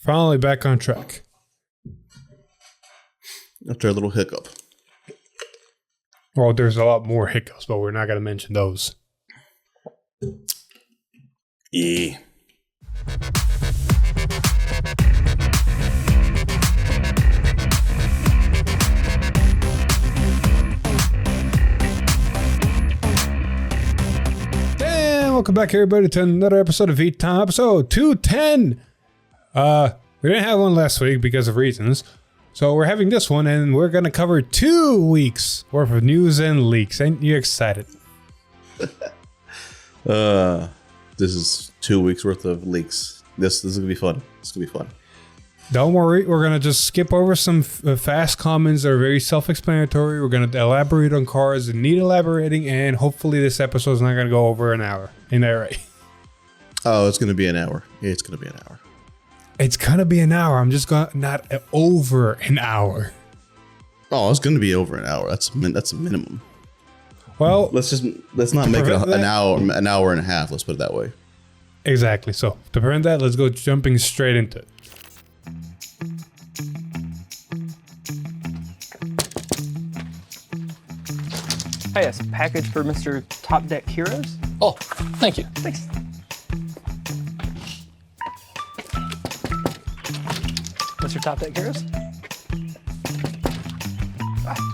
Finally back on track. After a little hiccup. Well, there's a lot more hiccups, but we're not going to mention those. Yeah. Welcome back, everybody, to another episode of V-Time, episode 210. We didn't have one last week because of reasons, so we're having this one, and we're going to cover 2 weeks worth of news and leaks. Ain't you excited? This is 2 weeks worth of leaks. This is gonna be fun. It's gonna be fun. Don't worry, we're going to just skip over some fast comments that are very self-explanatory. We're going to elaborate on cards that need elaborating, and hopefully this episode is not going to go over an hour. Ain't that right? Oh, it's gonna be an hour. It's gonna be an hour. It's going to be an hour. I'm just going to not over an hour. Oh, it's gonna be over an hour. That's a minimum. Well, let's not make it an hour and a half. Let's put it that way. Exactly. So to prevent that, let's go jumping straight into it. Hey, yes, package for Mr. Top Deck Heroes. Oh, thank you. Thanks. Mr. Top Deck Heroes.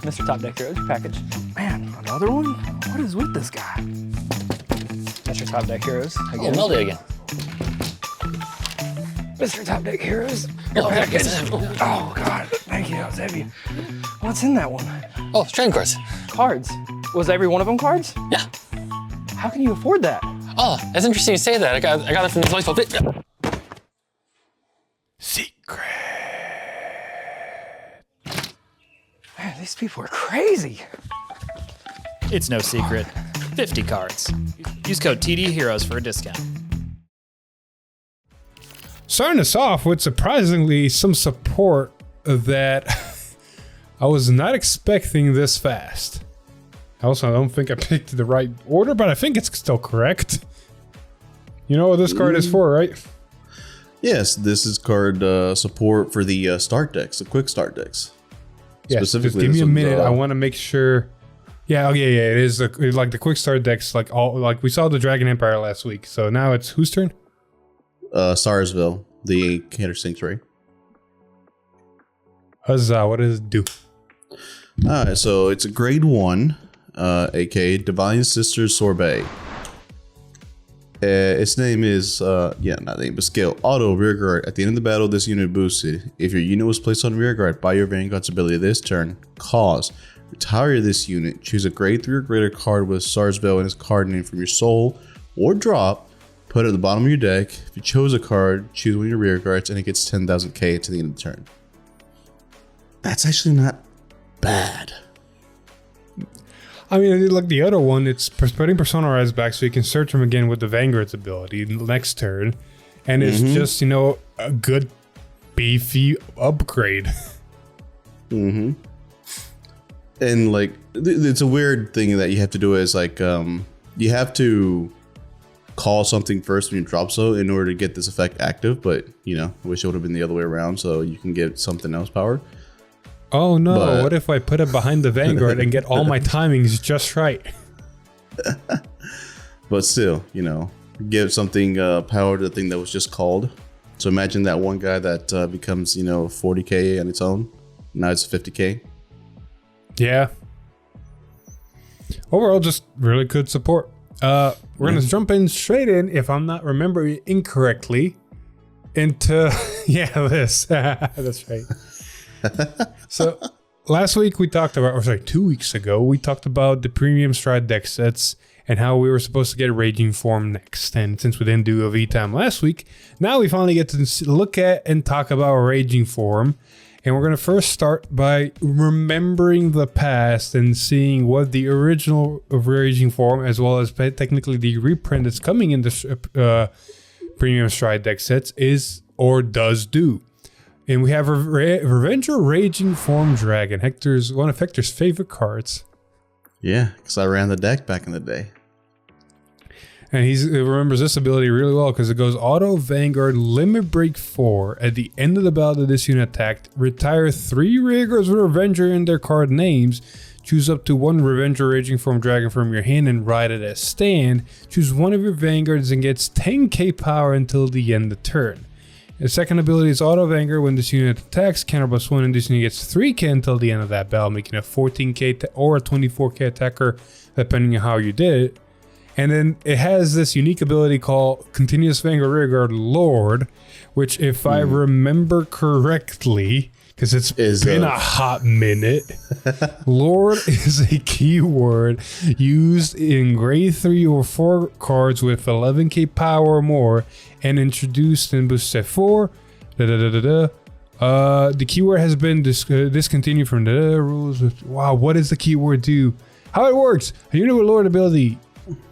Mr. Top Deck Heroes, your package. Man, another one? What is with this guy? Mr. Top Deck Heroes. Again. Oh, Melody again. Mr. Top Deck Heroes, your package. Oh, God. Thank you. That was heavy. What's in that one? Oh, trading cards. Cards. Was every one of them cards? Yeah. How can you afford that? Oh, that's interesting you say that. I got it from this place called Secret. Man, these people are crazy. It's no secret. 50 cards. Use code TDHeroes for a discount. Starting us off with surprisingly some support that I was not expecting this fast. Also, I don't think I picked the right order, but I think it's still correct. You know what this card is for, right? Yes, this is card support for the start decks, the quick start decks. Yeah, just give me a minute. I want to make sure. Yeah, it is like the quick start decks, like we saw the Dragon Empire last week. So now it's whose turn? Sarsville, the Countersink Ray. Huzzah! What does it do? All right, so it's a grade 1. aka Divine Sisters Sorbet. Its name is, not name, but skill. Auto Rearguard. At the end of the battle, this unit boosted. If your unit was placed on Rearguard by your Vanguard's ability this turn, cause. Retire this unit. Choose a grade 3 or greater card with Sarsville and its card name from your soul, or drop. Put it at the bottom of your deck. If you chose a card, choose one of your Rearguards, and it gets 10,000k to the end of the turn. That's actually not bad. I mean, like the other one, it's putting Persona Rise back so you can search them again with the Vanguard's ability next turn. And it's just, a good beefy upgrade. Mm-hmm. And like, it's a weird thing that you have to do is like, you have to call something first when you drop so in order to get this effect active. But, I wish it would have been the other way around so you can get something else powered. Oh no, what if I put it behind the Vanguard and get all my timings just right? But still, give something power to the thing that was just called. So imagine that one guy that becomes, 40k on its own. Now it's 50k. Yeah. Overall, just really good support. We're going to jump in straight in, if I'm not remembering incorrectly, into, this. That's right. So last week we talked about, 2 weeks ago, we talked about the premium Stride deck sets and how we were supposed to get Raging Form next. And since we didn't do a V-Time last week, now we finally get to look at and talk about Raging Form. And we're going to first start by remembering the past and seeing what the original of Raging Form, as well as technically the reprint that's coming in the premium Stride deck sets, is or does do. And we have Revenger Raging Form Dragon, one of Hector's favorite cards. Yeah, because I ran the deck back in the day. And he remembers this ability really well because it goes auto Vanguard limit break 4 at the end of the battle that this unit attacked. Retire 3 Rearguards with Revenger in their card names. Choose up to 1 Revenger Raging Form Dragon from your hand and ride it as stand. Choose one of your Vanguards and gets 10k power until the end of the turn. The second ability is auto Vanguard. When this unit attacks, counter +1, and this unit gets 3k until the end of that battle, making a 14k or a 24k attacker, depending on how you did it. And then it has this unique ability called Continuous Vanguard Rearguard Lord, which, if I remember correctly, because it's been a hot minute, Lord is a keyword used in grade 3 or 4 cards with 11k power or more and introduced in boost set 4. The keyword has been discontinued from the rules. Wow, what does the keyword do? How it works? A unit with Lord ability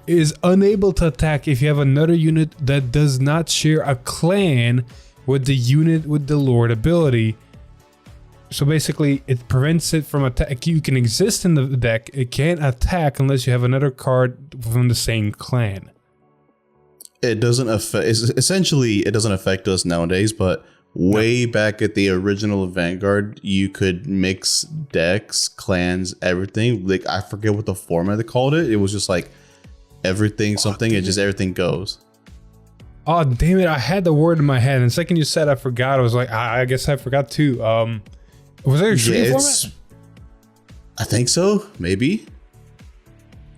is unable to attack if you have another unit that does not share a clan with the unit with the Lord ability. So basically, it prevents it from attack. You can exist in the deck. It can't attack unless you have another card from the same clan. It doesn't affect. Essentially, it doesn't affect us nowadays. But way back at the original Vanguard, you could mix decks, clans, everything. Like, I forget what the format they called it. It was just like everything, something. It just everything goes. Oh damn it! I had the word in my head, and the second you said, I forgot. I was like, I guess I forgot too. Was there a treaty format? I think so, maybe.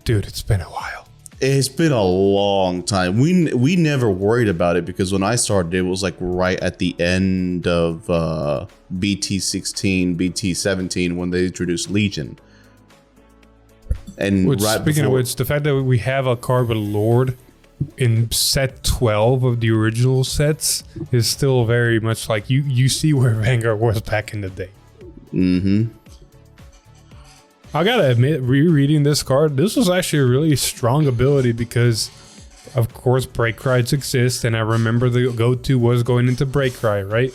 Dude, it's been a while. It's been a long time. We never worried about it because when I started, it was like right at the end of BT16, BT17 when they introduced Legion. And speaking of which, the fact that we have a card with Lord in set 12 of the original sets is still very much like you see where Vanguard was back in the day. I gotta admit, rereading this card, this was actually a really strong ability because, of course, break rides exist, and I remember the go-to was going into break ride, right?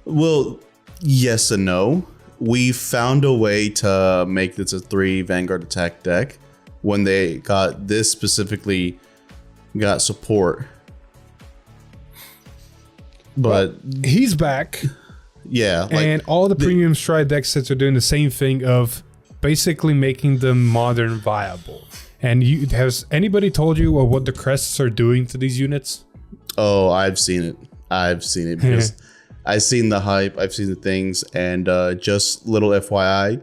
Well, yes and no. We found a way to make this a 3 Vanguard attack deck when they got this specifically got support. But he's back. Yeah. Like, and all the premium stride deck sets are doing the same thing of basically making them modern viable. And has anybody told you what the crests are doing to these units? Oh, I've seen it. Because I've seen the hype, I've seen the things, and just little FYI,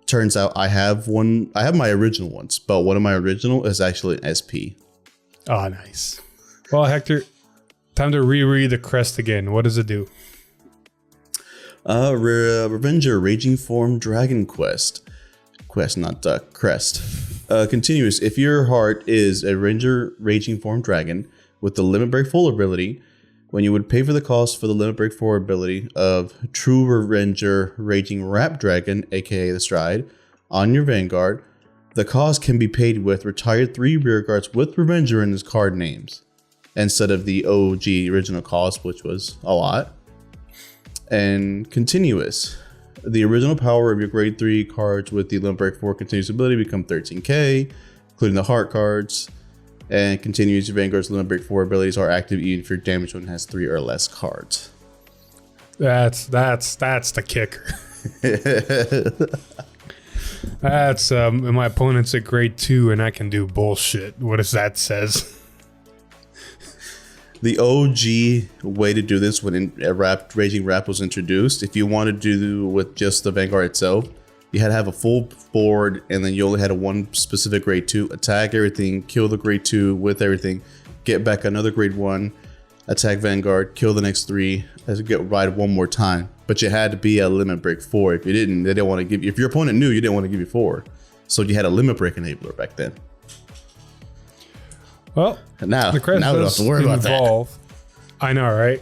turns out I have my original ones, but one of my original is actually an SP. Oh, nice. Well, Hector, time to reread the crest again. What does it do? Revenger Raging Form Dragon Quest, not crest. Continuous. If your heart is a Ranger Raging Form Dragon with the Limit Break Full ability, when you would pay for the cost for the Limit Break 4 ability of True Revenger Raging Rap Dragon, aka the Stride, on your Vanguard, the cost can be paid with retired 3 Rearguards with Revenger in his card names, instead of the OG original cost, which was a lot. And Continuous. The original power of your grade 3 cards with the Limit Break 4 continuous ability become 13k, including the heart cards. And Continuous, your Vanguard's Limit Break 4 abilities are active even if your damage one has 3 or less cards. That's the kicker. That's my opponent's at grade 2 and I can do bullshit. What does that says? The OG way to do this when Raging Rap was introduced, if you wanted to do with just the Vanguard itself, you had to have a full board and then you only had a one specific grade 2, attack everything, kill the grade 2 with everything, get back another grade 1, attack Vanguard, kill the next 3, as get ride one more time. But you had to be a Limit Break 4. If you didn't, they didn't want to give you, if your opponent knew, you didn't want to give you 4. So you had a Limit Break enabler back then. Well, now the crest now we don't have to worry about that. I know, right?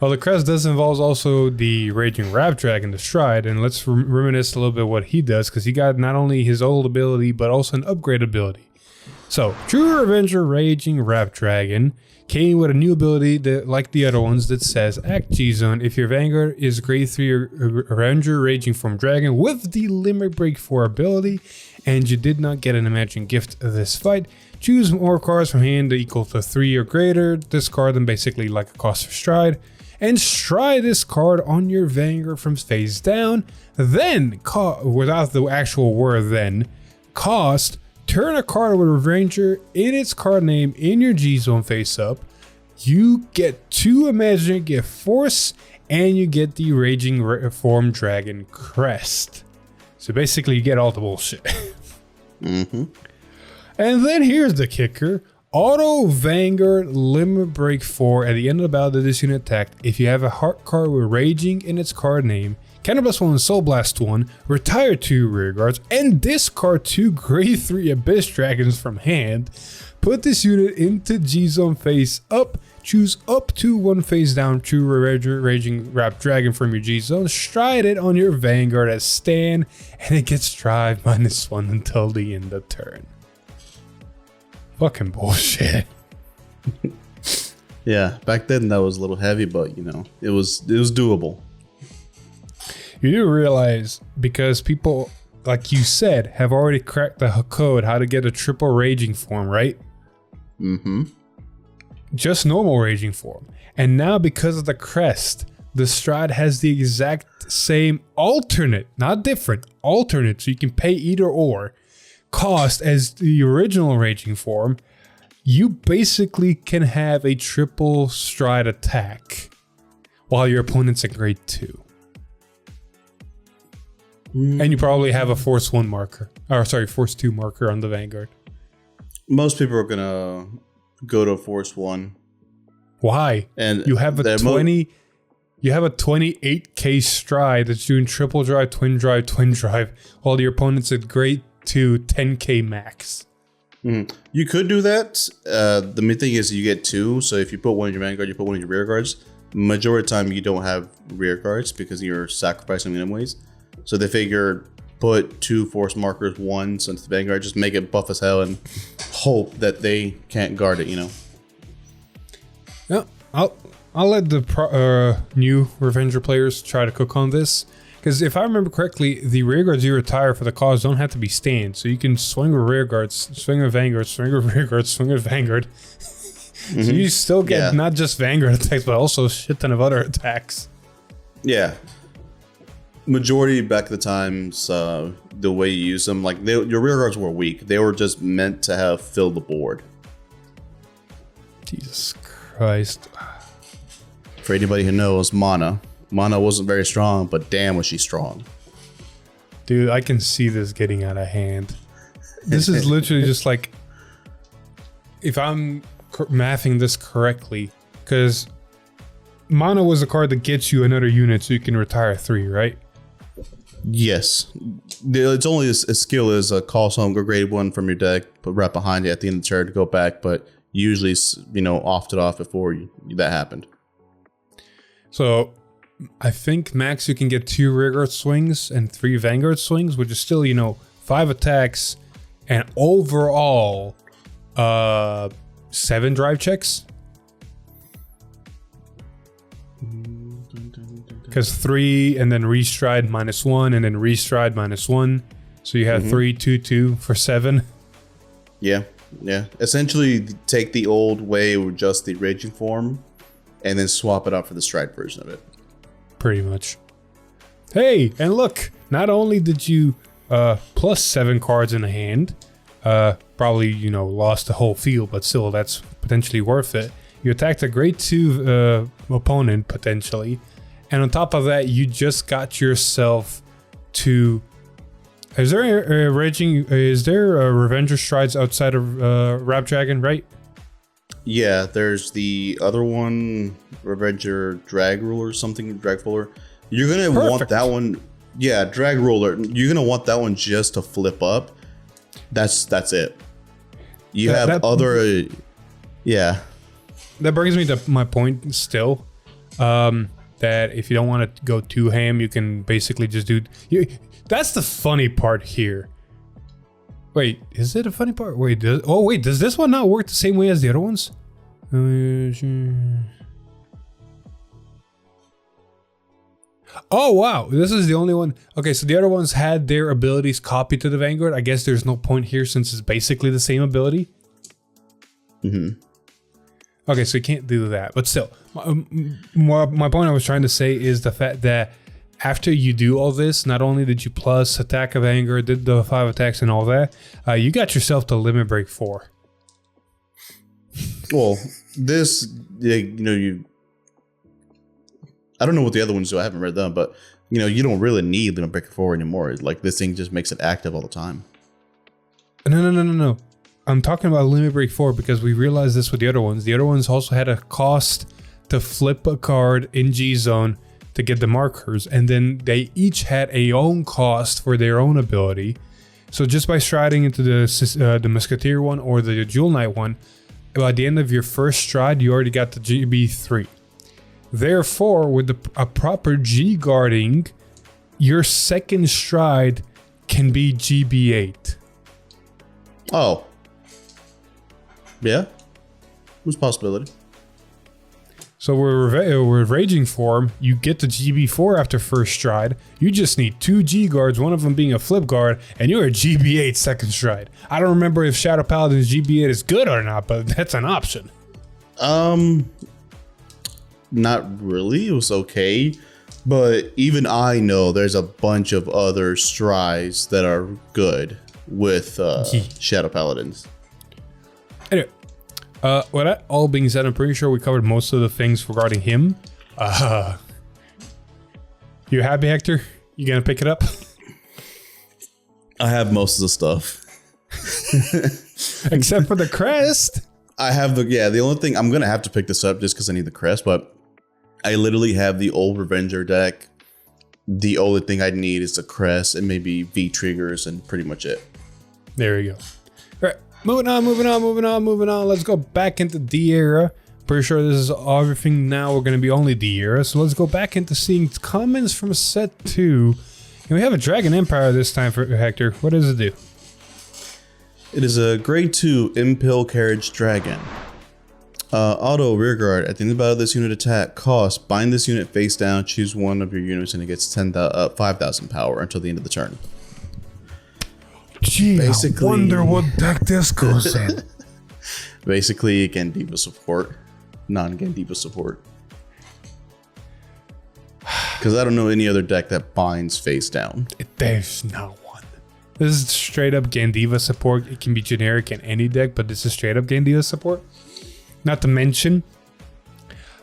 Well, the crest does involve also the Raging Rap Dragon, the Stride, and let's reminisce a little bit what he does, because he got not only his old ability, but also an upgrade ability. So, True Revenger Raging Rap Dragon came with a new ability that, like the other ones, that says Act G-Zone. If your Vanguard is grade 3 Revenger Raging Form Dragon with the Limit Break 4 ability, and you did not get an Imagined Gift of this fight, Choose more cards from hand equal to 3 or greater. Discard them basically like a cost for stride. And stride this card on your Vanguard from face down. Then, without the actual word then, cost, turn a card with a Ranger in its card name in your G-Zone face up. You get 2 imaginary gift force, and you get the Raging Form Dragon Crest. So basically, you get all the bullshit. Mm-hmm. And then here's the kicker. Auto Vanguard Limit Break 4 at the end of the battle that this unit attacked. If you have a heart card with Raging in its card name, Counter +1 and Soul Blast 1, retire 2 rear guards, and discard 2 Grade 3 Abyss Dragons from hand. Put this unit into G-Zone face up. Choose up to 1 face down true Raging Wrapped Dragon from your G-Zone. Stride it on your Vanguard as stand, and it gets stride -1 until the end of turn. Fucking bullshit. Yeah, back then that was a little heavy, but you know, it was doable. You do realize, because people, like you said, have already cracked the code how to get a triple Raging form, right? Mm-hmm. Just normal Raging form. And now because of the crest, the stride has the exact same alternate, not different, alternate, so you can pay either or, cost as the original Raging form. You basically can have a triple stride attack while your opponent's at grade 2. And you probably have a Force 1 marker. Or sorry, Force 2 marker on the Vanguard. Most people are gonna go to Force 1. Why? And you have a 20 you have a 28k stride that's doing triple drive, twin drive, while your opponent's at grade 2 10k max. Mm-hmm. You could do that. The main thing is you get 2, so if you put one in your Vanguard, you put one in your rear guards. Majority of the time you don't have rear guards because you're sacrificing them anyways. So they figure put 2 force markers once into the Vanguard, just make it buff as hell and hope that they can't guard it, you know. Yeah, I'll let the new Revenger players try to cook on this. Because if I remember correctly, the rear guards you retire for the cause don't have to be stand. So you can swing with rear guards, swing with Vanguard, swing with rear guards, swing with Vanguard. So you still get not just Vanguard attacks, but also a shit ton of other attacks. Yeah. Majority back at the times, the way you use them, like your rear guards were weak. They were just meant to have filled the board. Jesus Christ. For anybody who knows, Mana wasn't very strong, but damn was she strong. Dude, I can see this getting out of hand. This is literally just like, if I'm mathing this correctly, because Mana was a card that gets you another unit so you can retire 3, right? Yes. It's only a skill is a call some grade 1 from your deck, but right behind you at the end of the turn to go back, but usually, you know, offed it off before that happened. So I think max you can get 2 rearguard swings and 3 Vanguard swings, which is still, you know, 5 attacks and overall 7 drive checks. Because 3 and then restride -1 and then restride -1. So you have 3, 2, 2 for 7. Yeah. Essentially take the old way with just the Raging form and then swap it out for the stride version of it. Pretty much. Hey, and look, not only did you plus 7 cards in the hand, probably, you know, lost the whole field, but still that's potentially worth it. You attacked a grade 2 opponent potentially, and on top of that, you just got yourself to. Is there a raging? Is there a Revenger strides outside of Wrapped Dragon, right? Yeah, there's the other one, Revenger Drag Ruler or something, Drag Fuller. You're gonna want that one. Yeah, Drag Ruler. You're gonna want that one just to flip up. That's it. You have other. Yeah. That brings me to my point still. That if you don't want to go too ham, you can basically just do. That's the funny part here. Wait, is it a funny part? Wait, does this one not work the same way as the other ones? Oh wow, this is the only one. Okay, so the other ones had their abilities copied to the Vanguard. I guess there's no point here since it's basically the same ability. Okay, so you can't do that. But still, my point I was trying to say is the fact that after you do all this, not only did you plus attack of Vanguard, did the 5 attacks and all that, you got yourself to Limit Break 4. Well, this, I don't know what the other ones do. I haven't read them, but you don't really need Limit Break 4 anymore. Like this thing just makes it active all the time. No. I'm talking about Limit Break 4 because we realized this with the other ones. The other ones also had a cost to flip a card in G Zone to get the markers, and then they each had a own cost for their own ability. So just by striding into the Musketeer one or the Jewel Knight one, by the end of your first stride, you already got the GB3. Therefore, with a proper G guarding, your second stride can be GB8. Oh. Yeah. Who's possibility? So we're Raging Form, you get the GB4 after first stride, you just need 2 G guards, one of them being a flip guard, and you're a GB8 second stride. I don't remember if Shadow Paladin's GB8 is good or not, but that's an option. Not really, it was okay. But even I know there's a bunch of other strides that are good with Shadow Paladins. Anyway. With that all being said, I'm pretty sure we covered most of the things regarding him. You happy, Hector? You gonna pick it up? I have most of the stuff. Except for the crest. I have the only thing, I'm gonna have to pick this up just because I need the crest, but I literally have the old Revenger deck. The only thing I need is the crest and maybe V triggers and pretty much it. There you go. All right. Moving on. Let's go back into D era. Pretty sure this is everything now. We're going to be only D era. So let's go back into seeing comments from set 2. And we have a Dragon Empire this time for Hector. What does it do? It is a grade 2 Impel Carriage Dragon. Auto rearguard. At the end of the battle, this unit attack cost. Bind this unit face down. Choose one of your units and it gets 5,000 power until the end of the turn. Gee, basically, I wonder what deck this goes in. Basically, Gandiva support. Non-Gandiva support. Because I don't know any other deck that binds face down. There's not one. This is straight up Gandiva support. It can be generic in any deck, but this is straight up Gandiva support. Not to mention,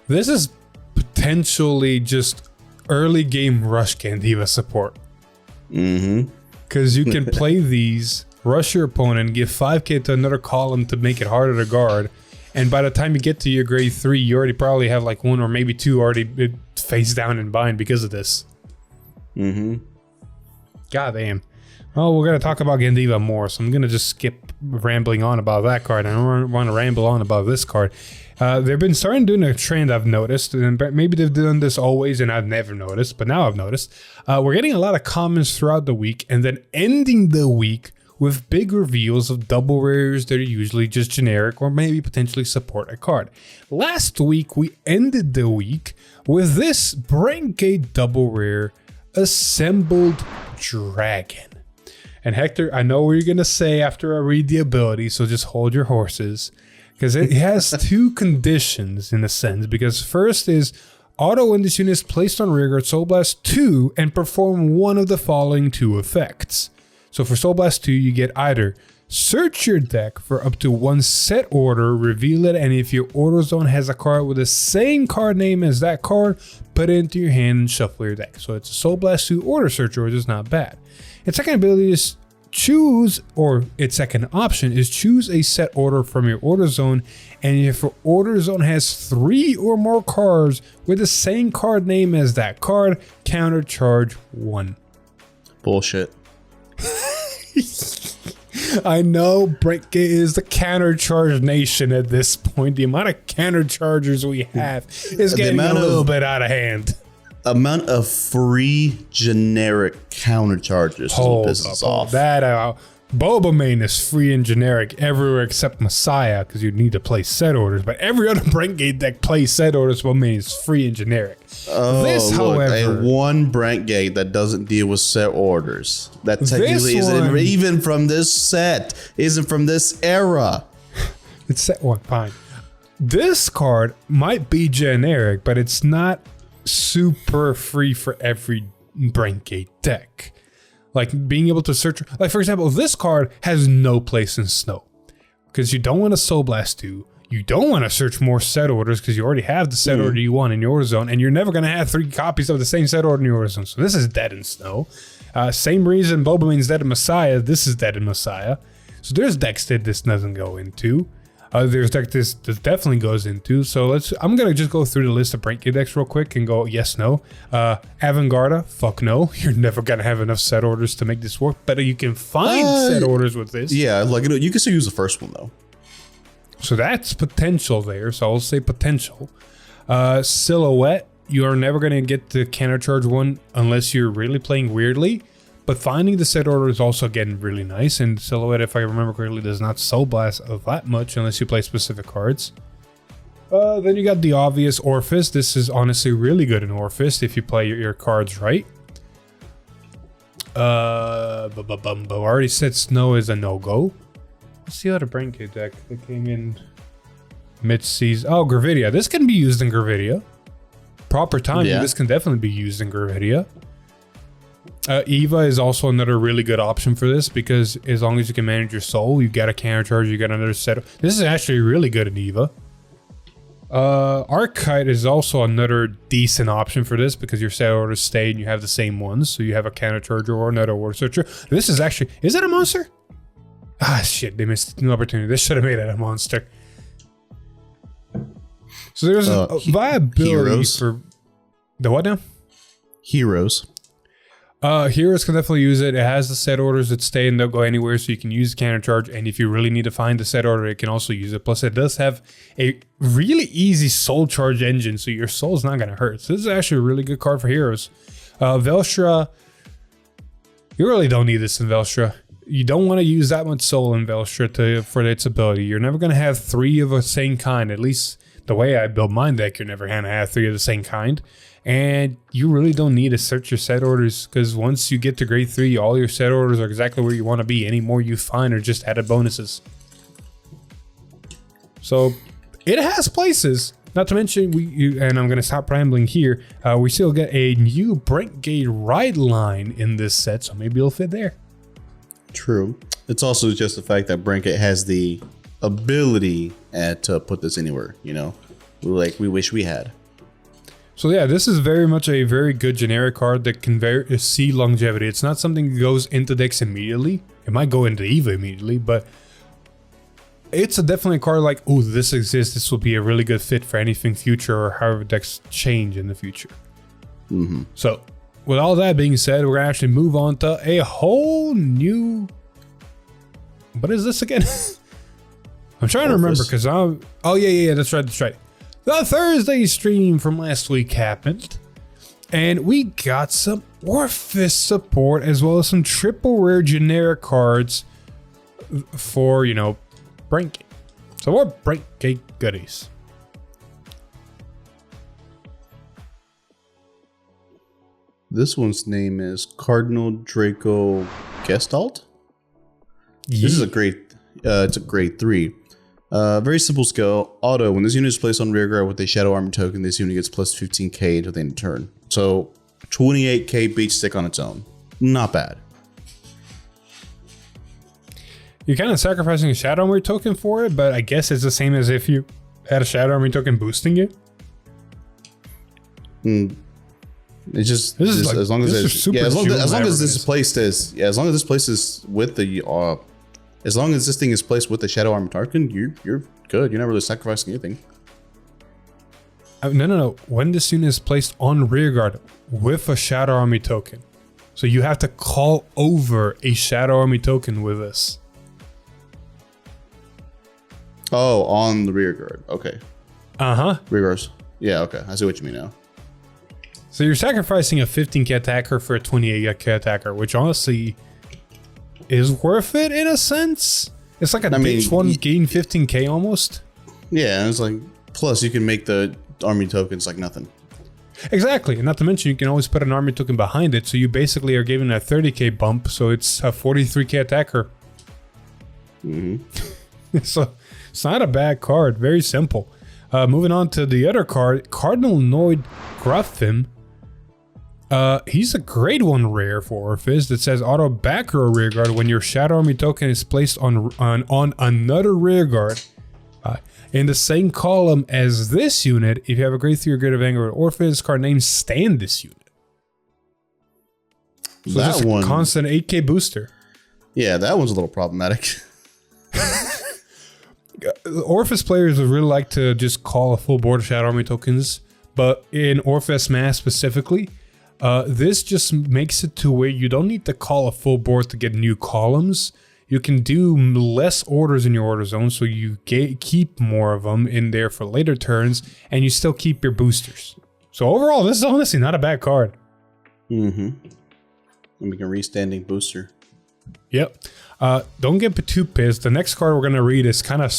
this is potentially just early game rush Gandiva support. Mm-hmm. Because you can play these, rush your opponent, give 5k to another column to make it harder to guard, and by the time you get to your grade 3, you already probably have like 1 or maybe 2 already face down and bind because of this. Mm-hmm. God damn. Well, we're going to talk about Gandiva more, so I'm going to just skip rambling on about that card. I don't want to ramble on about this card. They've been starting doing a trend I've noticed, and maybe they've done this always and I've never noticed, but now I've noticed. We're getting a lot of comments throughout the week and then ending the week with big reveals of double rares that are usually just generic or maybe potentially support a card. Last week, we ended the week with this Brengate double rare Assembled Dragon. And Hector, I know what you're going to say after I read the ability, so just hold your horses. Because it has 2 conditions in a sense. Because first is auto when this unit is placed on rearguard Soul Blast 2 and perform one of the following 2 effects. So for Soul Blast 2, you get either search your deck for up to 1 set order, reveal it, and if your order zone has a card with the same card name as that card, put it into your hand and shuffle your deck. So it's a Soul Blast 2 order searcher, which is not bad. Its second ability is choose, or its second option is choose a set order from your order zone, and if your order zone has 3 or more cards with the same card name as that card, counter charge 1. Bullshit. I know Brengate is the counter charge nation at this point. The amount of counter chargers we have is getting a little bit out of hand. Amount of free generic counter charges pisses off. That Boba Main is free and generic everywhere except Messiah because you need to play set orders. But every other Brengate deck plays set orders. Boba Main is free and generic. Oh, this, look, however, one Brengate that doesn't deal with set orders. That technically isn't even from this set. Isn't from this era. It's set 1, fine. This card might be generic, but it's not super free for every Brain Gate deck. Like being able to search, like for example, this card has no place in Snow. Because you don't want to Soul Blast 2. You don't want to search more set orders because you already have the set order you want in your zone, and you're never going to have 3 copies of the same set order in your zone. So this is dead in Snow. Same reason Bobamin's dead in Messiah. This is dead in Messiah. So there's decks that this doesn't go into. There's decks this definitely goes into. So I'm going to just go through the list of Brain Gate decks real quick and go yes, no. Vanguard, fuck no. You're never going to have enough set orders to make this work. But you can find set orders with this. Yeah, like you can still use the first one though. So that's potential there. So I'll say potential. Silhouette, you are never going to get the countercharge one unless you're really playing weirdly. But finding the set order is also getting really nice. And Silhouette, if I remember correctly, does not Soul Blast that much unless you play specific cards. Then you got the obvious Orphis. This is honestly really good in Orphis if you play your cards right. I already said Snow is a no-go. What's the other Brain Gate deck that came in mid-season? Oh, Gravidia. This can be used in Gravidia. Proper timing, this can definitely be used in Gravidia. Eva is also another really good option for this because as long as you can manage your soul, you got a countercharge, you got another set. This is actually really good in Eva. Archite is also another decent option for this because your set orders stay and you have the same ones. So you have a countercharger or another order searcher. This is actually, is that a monster? Ah, shit, they missed an opportunity. They should have made it a monster. So there's a viability for the what now? Heroes. Heroes can definitely use it. It has the set orders that stay and they'll go anywhere, so you can use the countercharge. And if you really need to find the set order, it can also use it. Plus, it does have a really easy soul charge engine, so your soul's not going to hurt. So this is actually a really good card for heroes. Velshra, you really don't need this in Velshra. You don't want to use that much soul in Velshra for its ability. You're never going to have 3 of the same kind. At least the way I build my deck, you're never going to have 3 of the same kind. And you really don't need to search your set orders because once you get to grade 3, all your set orders are exactly where you want to be. Any more you find are just added bonuses. So it has places. Not to mention, and I'm going to stop rambling here, we still get a new Brain Gate ride line in this set, so maybe it'll fit there. True. It's also just the fact that Brain Gate has the ability to put this anywhere, you know? Like we wish we had. So yeah, this is very much a very good generic card that can see longevity. It's not something that goes into decks immediately. It might go into EVA immediately, but it's definitely a card like, oh, this exists. This will be a really good fit for anything future or however decks change in the future. Mm-hmm. So with all that being said, we're gonna actually move on to a whole new. What is this again? I'm trying to remember because I'm. Oh yeah, that's right. The Thursday stream from last week happened, and we got some Orphis support as well as some triple rare generic cards for, you know, Brain Gate. So more Brain Gate goodies. This one's name is Cardinal Draco Gestalt. Yeah. This is a grade. It's a grade 3. Very simple skill. Auto. When this unit is placed on rearguard with a Shadow Armor token, this unit gets plus 15k until the end of turn. So 28k beach stick on its own. Not bad. You're kind of sacrificing a Shadow Armor token for it, but I guess it's the same as if you had a Shadow Armor token boosting it. It's just as long as this thing is placed with the Shadow Armor token, you're good. You're not really sacrificing anything. No. When this unit is placed on rearguard with a Shadow Army token, so you have to call over a Shadow Army token with this. Oh, on the rearguard. Okay. Rearguards. Yeah. Okay. I see what you mean now. So you're sacrificing a 15k attacker for a 28k attacker, which honestly is worth it in a sense. It's like each one gain 15k almost. Yeah, it's like, plus you can make the army tokens like nothing. Exactly, and not to mention you can always put an army token behind it, so you basically are giving a 30k bump, so it's a 43k attacker. Mm-hmm. So It's not a bad card. Very simple. Moving on to the other card, Cardinal Noid Gruffin. He's a grade 1 rare for Orphis that says auto back row rearguard when your Shadow Army token is placed on another rearguard in the same column as this unit. If you have a grade 3 or greater Vanguard Orphis, card name stand this unit. So that just one, a constant 8k booster. yeah, that one's a little problematic. Orphis players would really like to just call a full board of Shadow Army tokens, but in Orphis Mass specifically, this just makes it to where you don't need to call a full board to get new columns. You can do less orders in your order zone, so you keep more of them in there for later turns, and you still keep your boosters. So overall, this is honestly not a bad card. Mm-hmm. And we can restanding booster. Yep. Don't get too pissed. The next card we're going to read is kind of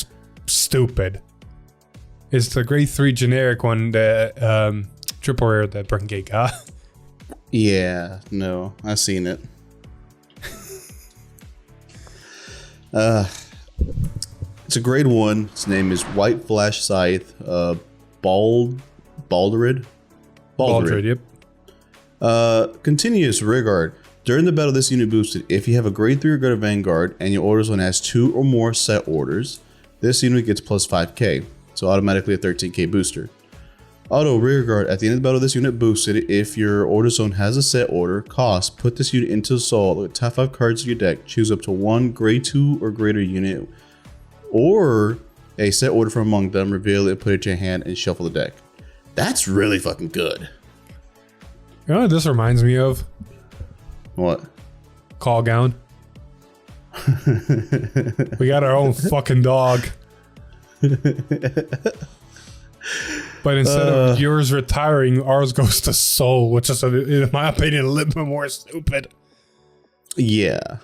stupid. It's the grade 3 generic one, the triple rare that Brengate got. Yeah, no, I've seen it. It's a grade 1. Its name is White Flash Scythe. Baldred, Yep. Continuous rearguard. During the battle, this unit boosted. If you have a grade 3 or greater Vanguard and your order zone has 2 or more set orders, this unit gets plus 5k, so automatically a 13k booster. Auto rearguard. At the end of the battle, this unit boosted. If your order zone has a set order cost, put this unit into assault with top 5 cards of your deck. Choose up to 1 grade 2 or greater unit or a set order from among them, reveal it, put it in your hand, and shuffle the deck. That's really fucking good. You know what this reminds me of? What? Call gown. We got our own fucking dog. But instead of yours retiring, ours goes to Soul, which is, in my opinion, a little bit more stupid. Yeah.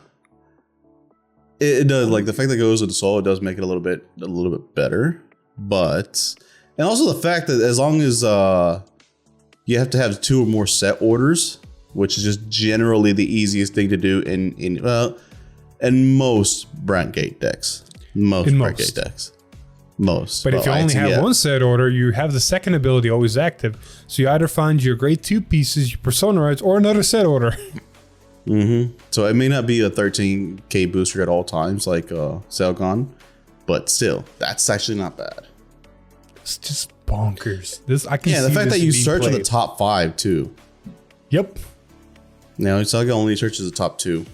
It does, like the fact that it goes into Soul, it does make it a little bit better. But, and also the fact that as long as you have to have 2 or more set orders, which is just generally the easiest thing to do in most Brandgate decks. Most Brandgate decks. Most. But if you only have one set order, you have the second ability always active. So you either find your grade 2 pieces, your persona rights, or another set order. Mm-hmm. So it may not be a 13k booster at all times like Selgon, but still, that's actually not bad. It's just bonkers. This I can see the fact that you search played. in the top 5 too. Yep. Now Selgon only searches the top 2.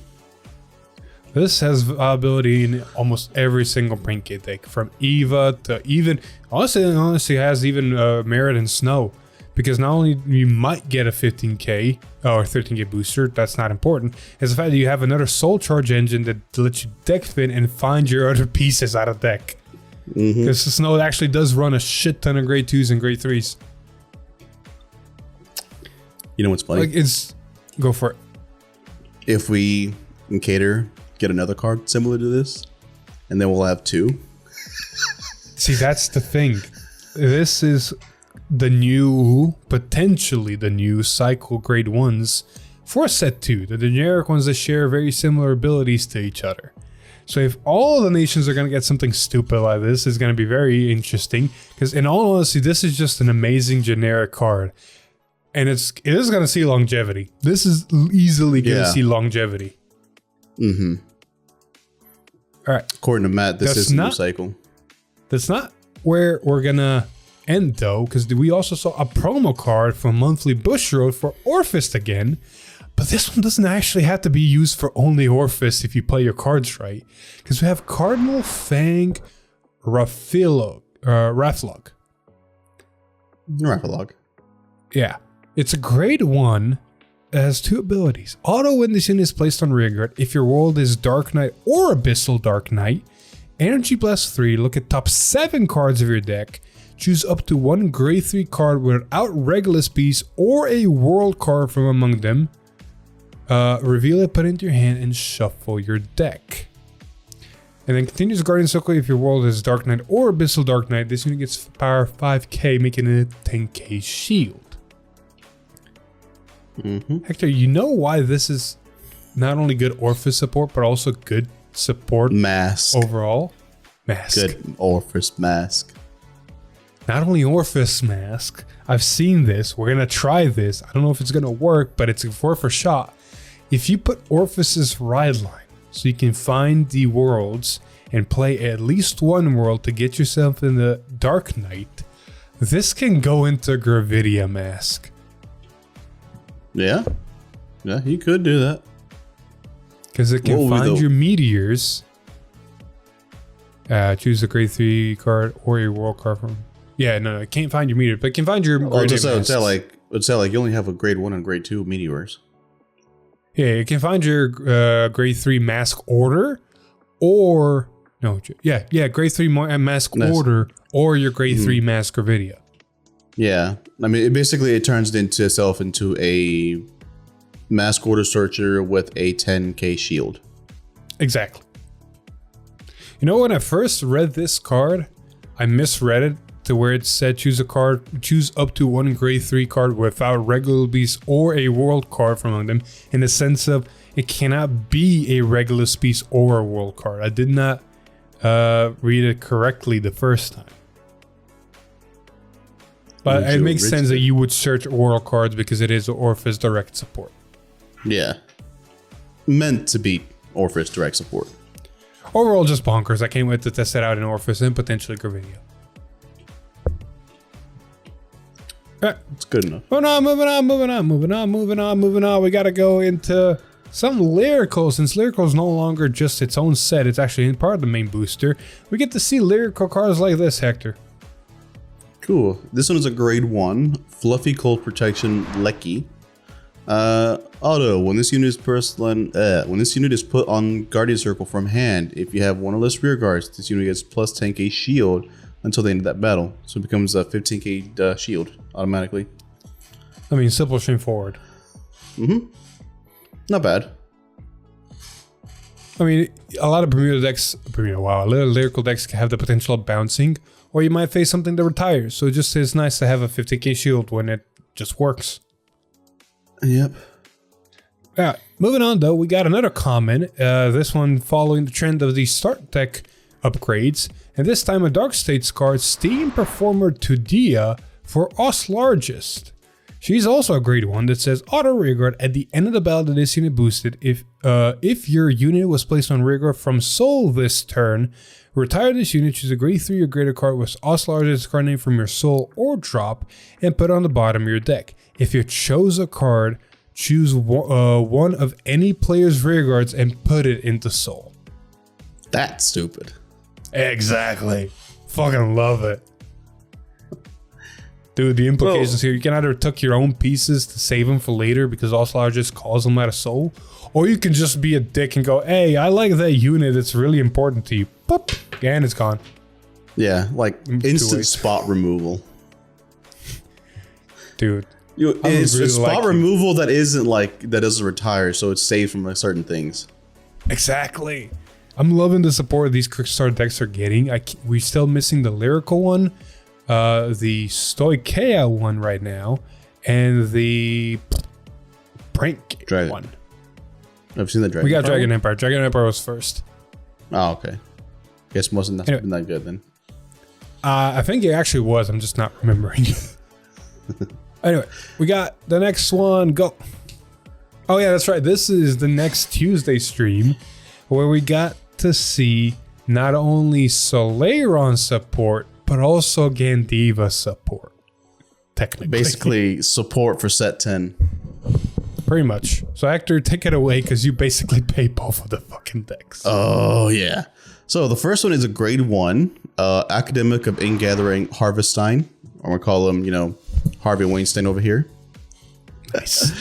This has ability in almost every single Brandgate deck, from Eva to even honestly has even Merit and Snow, because not only you might get a 15k or 13k booster, that's not important. It's the fact that you have another soul charge engine that lets you deck spin and find your other pieces out of deck. Because Snow actually does run a shit ton of grade 2s and grade 3s. You know what's funny? Like go for it. If we in Cater get another card similar to this, and then we'll have 2. See, that's the thing. This is potentially the new cycle grade 1s for set 2. The generic ones that share very similar abilities to each other. So if all the nations are going to get something stupid like this, it's going to be very interesting. Because in all honesty, this is just an amazing generic card. And it is going to see longevity. This is easily going to see longevity. Mm-hmm. All right. According to Matt, this is a new cycle. That's not where we're going to end, though, because we also saw a promo card for Monthly Bush Road for Orphist again. But this one doesn't actually have to be used for only Orphist if you play your cards right. Because we have Cardinal Fang Rathlog. Yeah. It's a grade 1 that has 2 abilities. Auto when this unit is placed on rearguard. If your world is Dark Knight or Abyssal Dark Knight, Energy Blast 3, look at top 7 cards of your deck. Choose up to 1 grade 3 card without Regulus piece or a world card from among them. Reveal it, put it into your hand, and shuffle your deck. And then continues Guardian Circle if your world is Dark Knight or Abyssal Dark Knight. This unit gets power 5k, making it a 10k shield. Hector, you know why this is not only good Orphis support, but also good support Mask overall? mask. Good Orpheus mask. Not only Orpheus mask, I've seen this. We're gonna try this. I don't know if it's gonna work, but it's worth a shot. If you put Orpheus's ride line, so you can find the worlds and play at least one world to get yourself in the Dark Knight, this can go into Gravidia mask. Yeah, you could do that. Because it can find your meteors. Choose a grade 3 card or a world card from. Yeah, no, it can't find your meteor, but it can find your. It's like you only have a grade 1 and grade 2 meteors. Yeah, it can find your grade 3 mask order, or grade 3 mask order, or your grade 3 mask or video. Yeah, I mean, it turns itself into a mask order searcher with a 10k shield. Exactly. You know, when I first read this card, I misread it to where it said choose up to one grade 3 card without regular beast or a world card from among them, in the sense of it cannot be a regular beast or a world card. I did not read it correctly the first time. But it makes sense that you would search world cards because it is Orpheus direct support. Yeah. Meant to be Orpheus direct support. Overall, just bonkers. I can't wait to test it out in Orpheus and potentially Gravidia. It's good enough. Moving on. We gotta go into some lyrical, since lyrical is no longer just its own set. It's actually part of the main booster. We get to see lyrical cards like this, Hector. Cool. This one is a grade 1 fluffy cold protection Lecky. Auto. When this unit is put on Guardian Circle from hand, if you have one or less rear guards, this unit gets plus 10k shield until the end of that battle. So it becomes a 15k shield automatically. I mean, simple, straightforward. Not bad. I mean, a lot of lyrical decks have the potential of bouncing, or you might face something that retires. So it just is nice to have a 50k shield when it just works. Yep. Yeah. Moving on though, we got another comment. This one following the trend of the start deck upgrades, and this time a Dark States card, Steam Performer Tudia for Us Largest. She's also a grade 1 that says auto rearguard at the end of the battle that this unit boosted. If your unit was placed on rearguard from Soul this turn, retire this unit, choose a grade 3 or greater card with Us Largest card name from your Soul or drop, and put it on the bottom of your deck. If you chose a card, choose one of any player's rearguards and put it into Soul. That's stupid. Exactly. Fucking love it. Dude, the implications here, you can either tuck your own pieces to save them for later because Oslar just calls them out of Soul, or you can just be a dick and go, hey, I like that unit, it's really important to you. Boop, and it's gone. Yeah, like instant spot removal. Dude. It's really spot removal that doesn't retire, so it's saved from certain things. Exactly. I'm loving the support these quick start decks are getting. We're still missing the lyrical one, the Stoicheia one right now, and the Prank one. I've seen the Dragon. We got Dragon Empire. Dragon Empire was first. Oh, okay. Guess wasn't been that good then. I think it actually was. I'm just not remembering. Anyway, we got the next one. Go. Oh yeah, that's right. This is the next Tuesday stream where we got to see not only Soleiron support, but also Gandiva support. Technically. Basically, support for set 10. Pretty much. So Hector, take it away because you basically pay both of the fucking decks. Oh, yeah. So the first one is a grade 1, Academic of Ingathering Harvestine. I'm going to call him, Harvey Weinstein over here. Nice.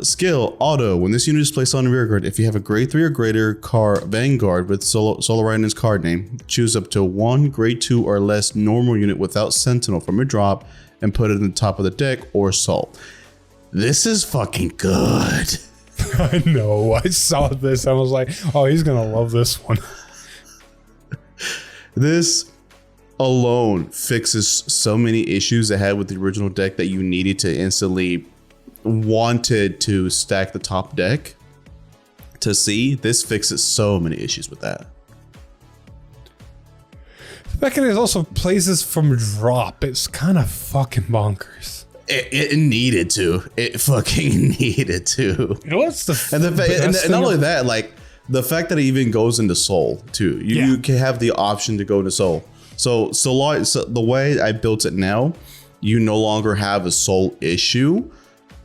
Skill, auto. When this unit is placed on rearguard, if you have a grade 3 or greater Vanguard with Solarion's card name, choose up to one grade 2 or less normal unit without Sentinel from your drop and put it in the top of the deck or Soul. This is fucking good. I know. I saw this. I was like, oh, he's going to love this one. This alone fixes so many issues I had with the original deck that you needed to instantly wanted to stack the top deck to see. This fixes so many issues with that. fact that it also places from drop. It's kind of fucking bonkers. It needed to. It fucking needed to. You know what's the and not only that, like the fact that it even goes into soul too. You can have the option to go into soul. So the way I built it now, you no longer have a soul issue.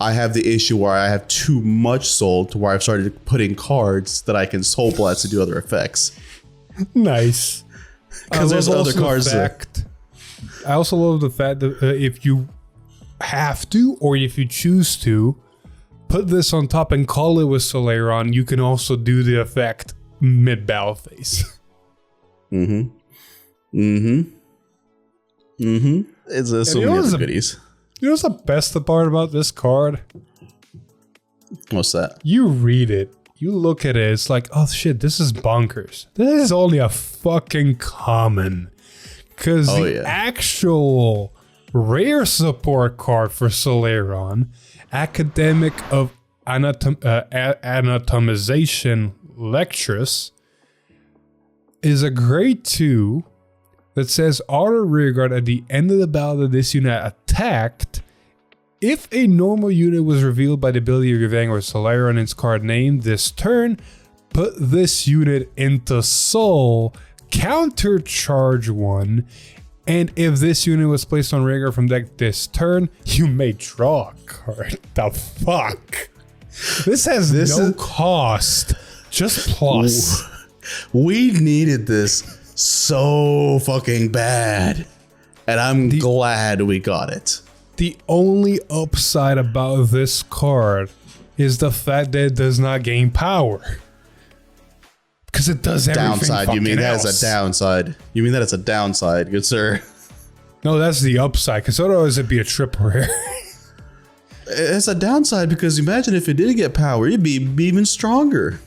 I have the issue where I have too much soul to where I've started putting cards that I can soul blast to do other effects. Nice. Because there's other cards I also love the fact that if you have to, or if you choose to, put this on top and call it with Soleron, you can also do the effect mid-battle phase. It's so many other goodies. You know what's the best part about this card? What's that? You read it, you look at it, it's like, oh shit, this is bonkers. This is only a fucking common. Because the actual rare support card for Soleron, Academic of Anatomization Lectress, is a grade 2 that says auto rearguard at the end of the battle that this unit attacked. If a normal unit was revealed by the ability of your Vanguard Soleron in its card name this turn, put this unit into Soul, countercharge 1, and if this unit was placed on rearguard from deck this turn, you may draw a card. The fuck? This has no cost, just plus. We needed this so fucking bad, and I'm glad we got it. The only upside about this card is the fact that it does not gain power. Because it does everything downside. You mean that else. as a downside? You mean that as a downside, good sir? No, that's the upside, because otherwise it'd be a triple rare. It's a downside because imagine if it did get power, it'd be even stronger.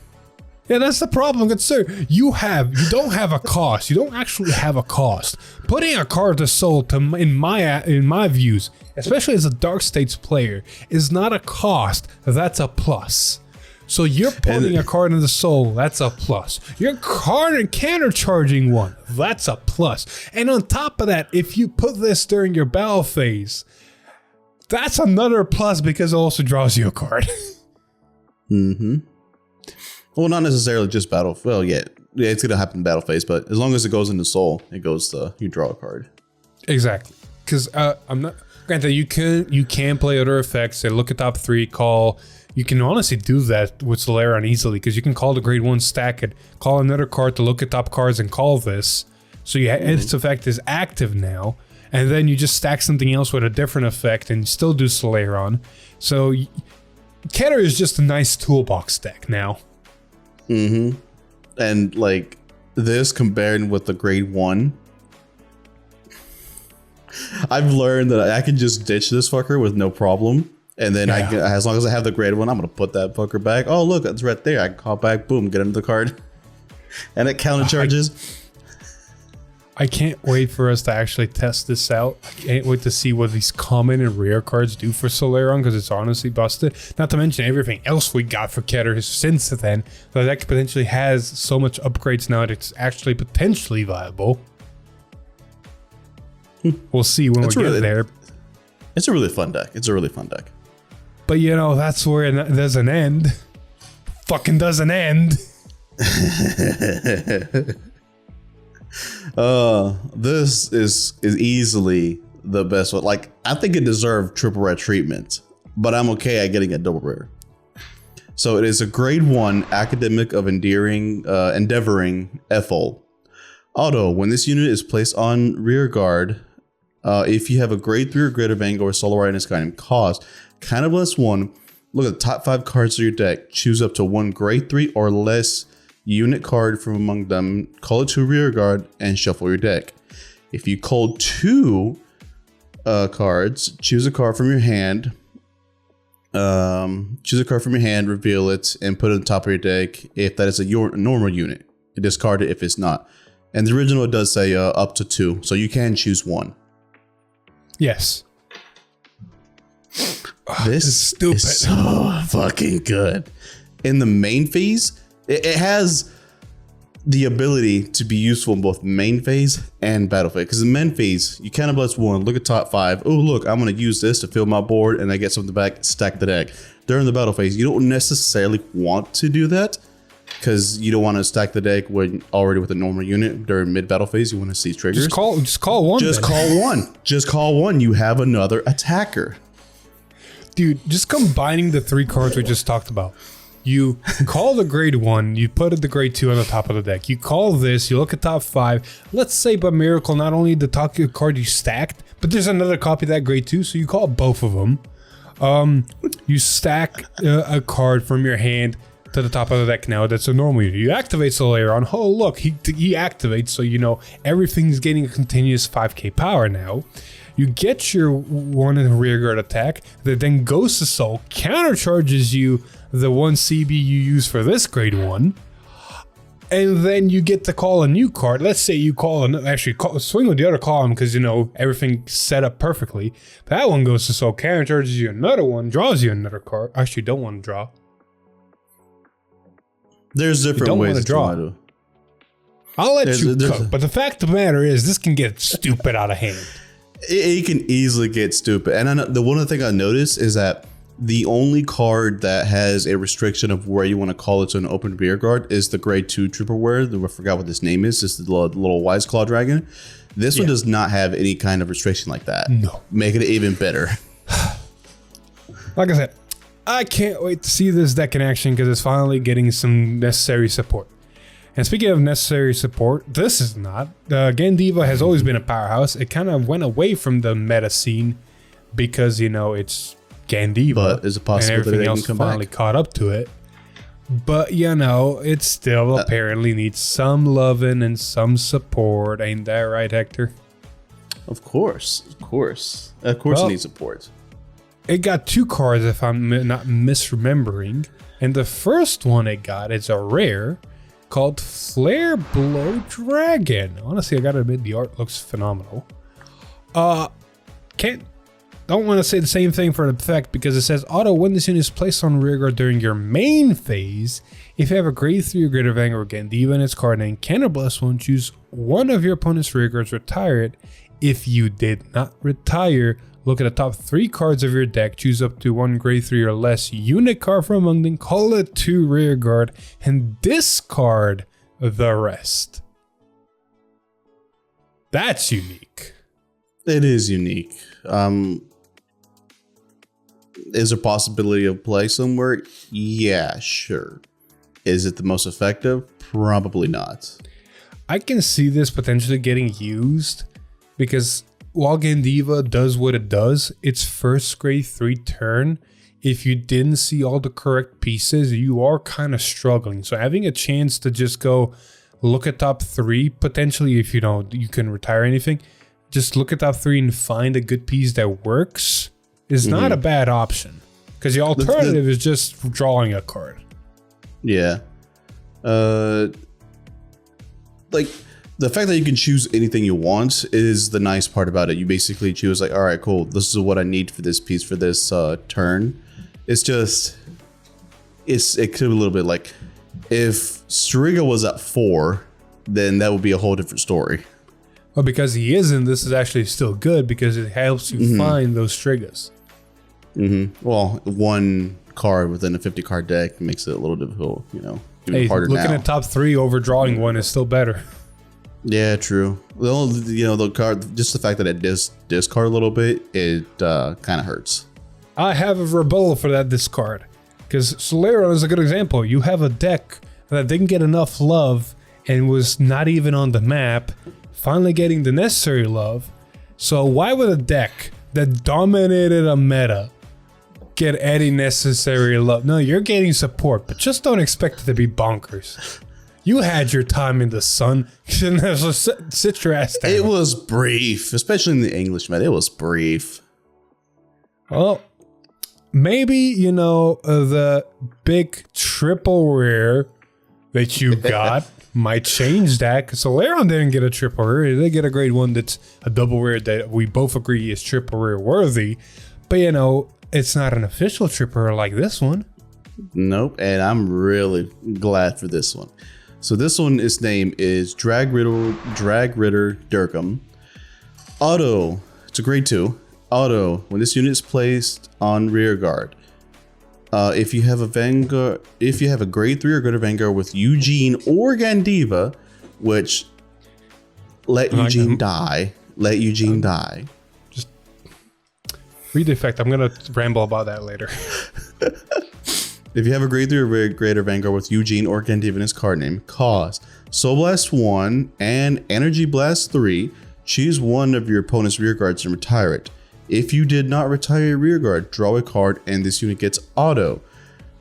Yeah, that's the problem, good sir. You don't have a cost. You don't actually have a cost. Putting a card to soul, in my views, especially as a Dark States player, is not a cost. That's a plus. So you're putting a card into soul. That's a plus. You're countercharging one. That's a plus. And on top of that, if you put this during your battle phase, that's another plus because it also draws you a card. Well, not necessarily just battle. Well, yeah, it's gonna happen in battle phase, but as long as it goes into soul, it goes to you draw a card. Exactly, because I'm not granted you can play other effects. Say look at top 3, call. You can honestly do that with Soleron easily because you can call the grade 1, stack it, call another card to look at top cards and call this. So its effect is active now, and then you just stack something else with a different effect and still do Soleron. So Keter is just a nice toolbox deck now. And like this compared with the grade 1, I've learned that I can just ditch this fucker with no problem. And then as long as I have the grade 1, I'm gonna put that fucker back. Oh look, it's right there. I can call back, boom, get into the card. And it counter charges. I can't wait for us to actually test this out. I can't wait to see what these common and rare cards do for Soleron because it's honestly busted. Not to mention everything else we got for Keter since then. The deck potentially has so much upgrades now that it's actually potentially viable. We'll see when we get there. It's a really fun deck. It's a really fun deck. But you know, that's where it doesn't end. Fucking doesn't end. This is easily the best one. Like, I think it deserved triple rare treatment, but I'm okay at getting a double rare. So it is a grade 1 academic of endeavoring Ethel. Auto, when this unit is placed on rear guard, if you have a grade 3 or greater Vanguard Solar in its kind of cost, kind of less 1, look at the top 5 cards of your deck, choose up to 1 grade 3 or less unit card from among them, call it to rear guard, and shuffle your deck. If you call 2 cards, choose a card from your hand. Reveal it, and put it on top of your deck. If that is a normal unit, discard it if it's not. And the original does say up to 2, so you can choose 1. Yes. This is stupid. Is so fucking good. In the main phase, it has the ability to be useful in both main phase and battle phase. Because in main phase, you kind of bless one, look at top 5. Oh, look, I'm going to use this to fill my board and I get something back, stack the deck. During the battle phase, you don't necessarily want to do that because you don't want to stack the deck when already with a normal unit. During mid battle phase, you want to see triggers. Just call one. Just call one. Just call one. You have another attacker. Dude, just combining the 3 cards we just talked about. You call the grade 1, you put the grade 2 on the top of the deck. You call this, you look at top 5. Let's say by miracle, not only the top card you stacked, but there's another copy of that grade 2, so you call both of them. You stack a card from your hand to the top of the deck now. That's a normal unit. You activate Solaron. Oh, look, he activates, so you know everything's getting a continuous 5k power now. You get your one in rearguard attack that then goes to Soul, countercharges you the 1 CB you use for this grade 1, and then you get to call a new card. Let's say you swing with the other column because you know everything's set up perfectly. That one goes to Soul, countercharges you another one, draws you another card. Actually, don't want to draw. There's different ways to draw. I'll let you cook, but the fact of the matter is this can get stupid out of hand. It can easily get stupid. And I know, the one thing I noticed is that the only card that has a restriction of where you want to call it to an open rear guard is the grade 2 triple. I forgot what this name is. It's the little Wise Claw Dragon. This one does not have any kind of restriction like that. No. Making it even better. Like I said, I can't wait to see this deck in action because it's finally getting some necessary support. And speaking of necessary support, this is not. Gandiva has always been a powerhouse. It kind of went away from the meta scene because, you know, it's Gandiva. But is it possible and everything that it else can come finally back? caught up to it. But, you know, it still apparently needs some loving and some support. Ain't that right, Hector? Of course. It needs support. It got 2 cards if I'm not misremembering. And the first one it got is a rare called Flare Blow Dragon. Honestly, I gotta admit the art looks phenomenal. Don't want to say the same thing for the effect because it says auto when this unit is placed on rearguard during your main phase. If you have a grade 3 or greater Vanguard Gandiva in its card name, counterblast one, choose one of your opponent's rearguards, retire it. If you did not retire, look at the top 3 cards of your deck, choose up to 1 grade 3 or less unit card from among them, call it to rearguard, and discard the rest. That's unique. It is unique. Is there a possibility of play somewhere? Yeah, sure. Is it the most effective? Probably not. I can see this potentially getting used because while Gandiva does what it does, its first grade 3 turn, if you didn't see all the correct pieces, you are kind of struggling. So having a chance to just go look at top 3, potentially if you can retire anything, just look at top 3 and find a good piece that works is not a bad option. Because the alternative is just drawing a card. Yeah. Like, the fact that you can choose anything you want is the nice part about it. You basically choose like, all right, cool. This is what I need for this piece for this turn. It's just, it could be a little bit like if Striga was at 4, then that would be a whole different story. Well, because he isn't, this is actually still good because it helps you find those Strigas. Well, 1 card within a 50 card deck makes it a little difficult, you know. Hey, harder looking now. at top 3 over drawing 1 is still better. Yeah, true. Well, you know, the card, just the fact that it discard a little bit, it kind of hurts. I have a rebuttal for that discard. Because Solero is a good example. You have a deck that didn't get enough love and was not even on the map, finally getting the necessary love. So why would a deck that dominated a meta get any necessary love? No, you're getting support, but just don't expect it to be bonkers. You had your time in the sun. Sit your ass down. It was brief, especially in the English meta. It was brief. Well, maybe, you know, the big triple rare that you got might change that. Because Solaron didn't get a triple rare. They get a grade 1 that's a double rare that we both agree is triple rare worthy. But, you know, it's not an official triple rare like this one. Nope. And I'm really glad for this one. So this one, its name is Drag Ritter Durkham. Auto, it's a grade 2. Auto, when this unit is placed on rear guard. If you have a grade 3 or greater Vanguard with Eugene or Gandiva, which let Eugene die. Just read the effect. I'm gonna ramble about that later. If you have a grade 3 or greater Vanguard with Eugene or Gandiva in his card name, cause Soul Blast 1 and Energy Blast 3. Choose one of your opponent's rear guards and retire it. If you did not retire your rear guard, draw a card and this unit gets auto.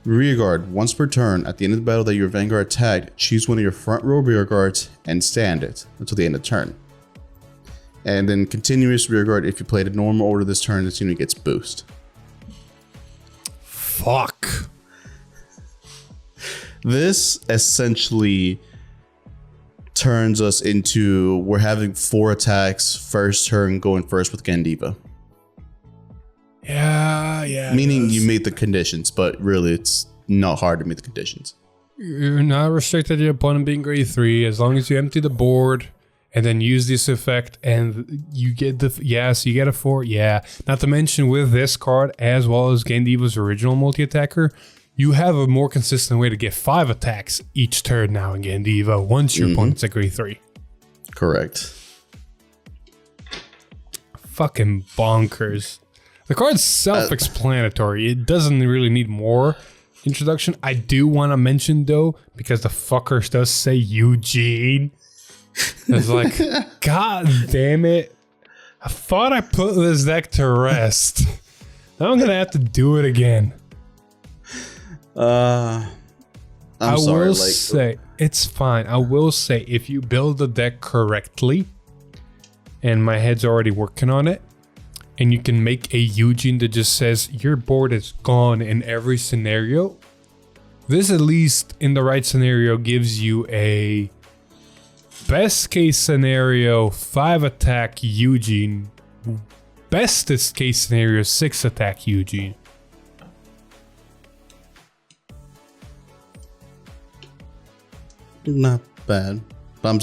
Rear guard, once per turn, at the end of the battle that your Vanguard attacked, choose one of your front row rear guards and stand it until the end of the turn. And then continuous rear guard, if you played a normal order this turn, this unit gets boost. Fuck. This essentially turns us into, we're having 4 attacks first turn going first with Gandiva. Yeah. Meaning you meet the conditions, but really it's not hard to meet the conditions. You're not restricted to your opponent being grade 3 as long as you empty the board and then use this effect and you get so you get a 4. Yeah. Not to mention with this card as well as Gandiva's original multi-attacker, you have a more consistent way to get 5 attacks each turn now in Gandiva once your opponent's at grade 3. Correct. Fucking bonkers. The card's self-explanatory. It doesn't really need more introduction. I do want to mention though, because the fucker does say Eugene. It's like, god damn it. I thought I put this deck to rest. Now I'm going to have to do it again. I'm sorry. Will say it's fine. I will say if you build the deck correctly, and my head's already working on it, and you can make a Eugene that just says your board is gone in every scenario. This at least in the right scenario gives you a best case scenario 5 attack Eugene, bestest case scenario 6 attack Eugene. Not bad. But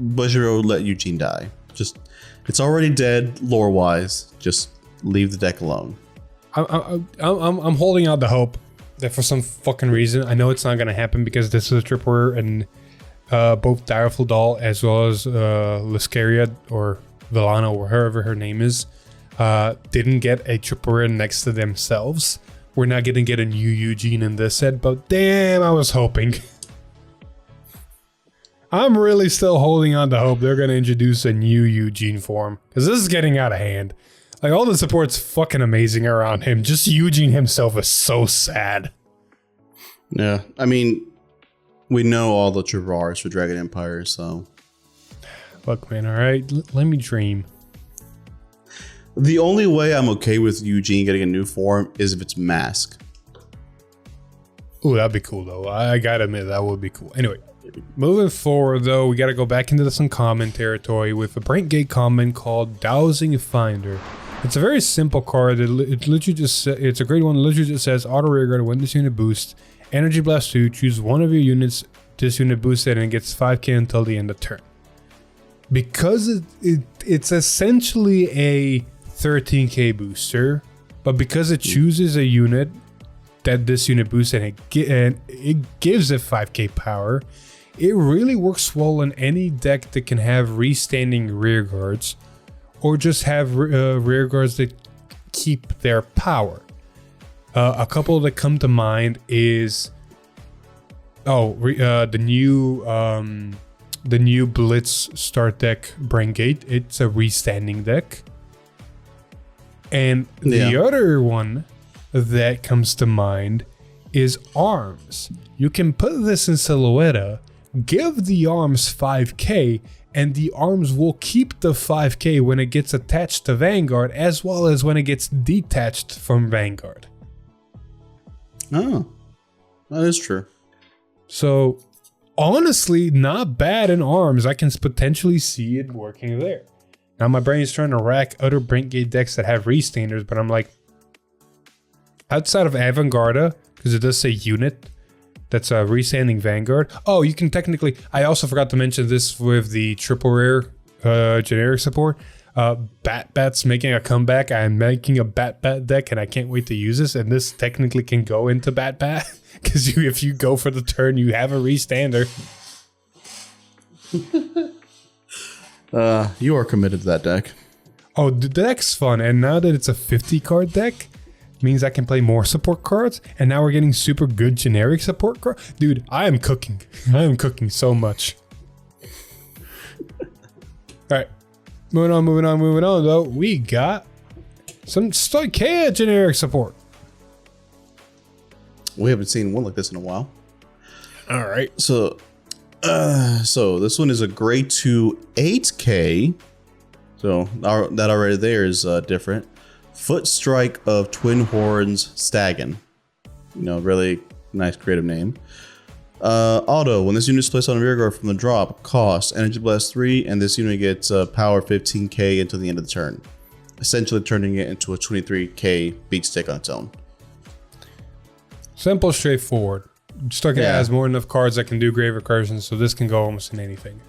Bushiro let Eugene die. Just, it's already dead lore wise. Just leave the deck alone. I'm holding out the hope that for some fucking reason, I know it's not gonna happen because this is a tripper and both Direful Doll as well as Lascaria or Villano or whoever her name is didn't get a tripper next to themselves. We're not gonna get a new Eugene in this set, but damn, I was hoping. I'm really still holding on to hope they're going to introduce a new Eugene form. Because this is getting out of hand. Like, all the support's fucking amazing around him. Just Eugene himself is so sad. Yeah, I mean, we know all the Travars for Dragon Empire, so... Look, man, alright? Let me dream. The only way I'm okay with Eugene getting a new form is if it's Mask. Ooh, that'd be cool, though. I gotta admit, that would be cool. Anyway. Moving forward, though, we got to go back into some common territory with a Braincade common called Dowsing Finder. It's a very simple card. It literally just it's a great one. It literally just says auto rear guard when this unit boosts. Energy Blast 2. Choose one of your units. This unit boosts it and it gets 5k until the end of turn. Because it's essentially a 13k booster, but because it chooses a unit that this unit boosts and it gives it 5k power. It really works well in any deck that can have restanding rear guards or just have rear guards that keep their power. A couple that come to mind is the new Blitz start deck Braincade. It's a restanding deck. And the other one that comes to mind is Arms. You can put this in Silhouette, give the Arms 5k, and the Arms will keep the 5k when it gets attached to Vanguard as well as when it gets detached from Vanguard. Oh, that is true. So, honestly, not bad in Arms. I can potentially see it working there. Now my brain is trying to rack other Braincade decks that have restanders, but I'm like, outside of Vanguard, because it does say unit, That's a restanding Vanguard. Oh, you can technically... I also forgot to mention this with the triple rare generic support. Bat's making a comeback. I'm making a Bat deck, and I can't wait to use this. And this technically can go into Bat, because if you go for the turn, you have a restander. You are committed to that deck. Oh, the deck's fun, and now that it's a 50 card deck, means I can play more support cards, and now we're getting super good generic support cards. Dude, I am cooking. I am cooking so much. Alright, moving on, though. We got some Stoicheia generic support. We haven't seen one like this in a while. Alright. So this one is a grade 2 8K. So that already there is different. Foot Strike of Twin Horns Staggin. You know, really nice creative name. Auto, when this unit is placed on a rear guard from the drop, cost Energy Blast 3, and this unit gets power 15k until the end of the turn. Essentially turning it into a 23k beat stick on its own. Simple, straightforward. Stoicheia has more than enough cards that can do grave recursion, so this can go almost in anything.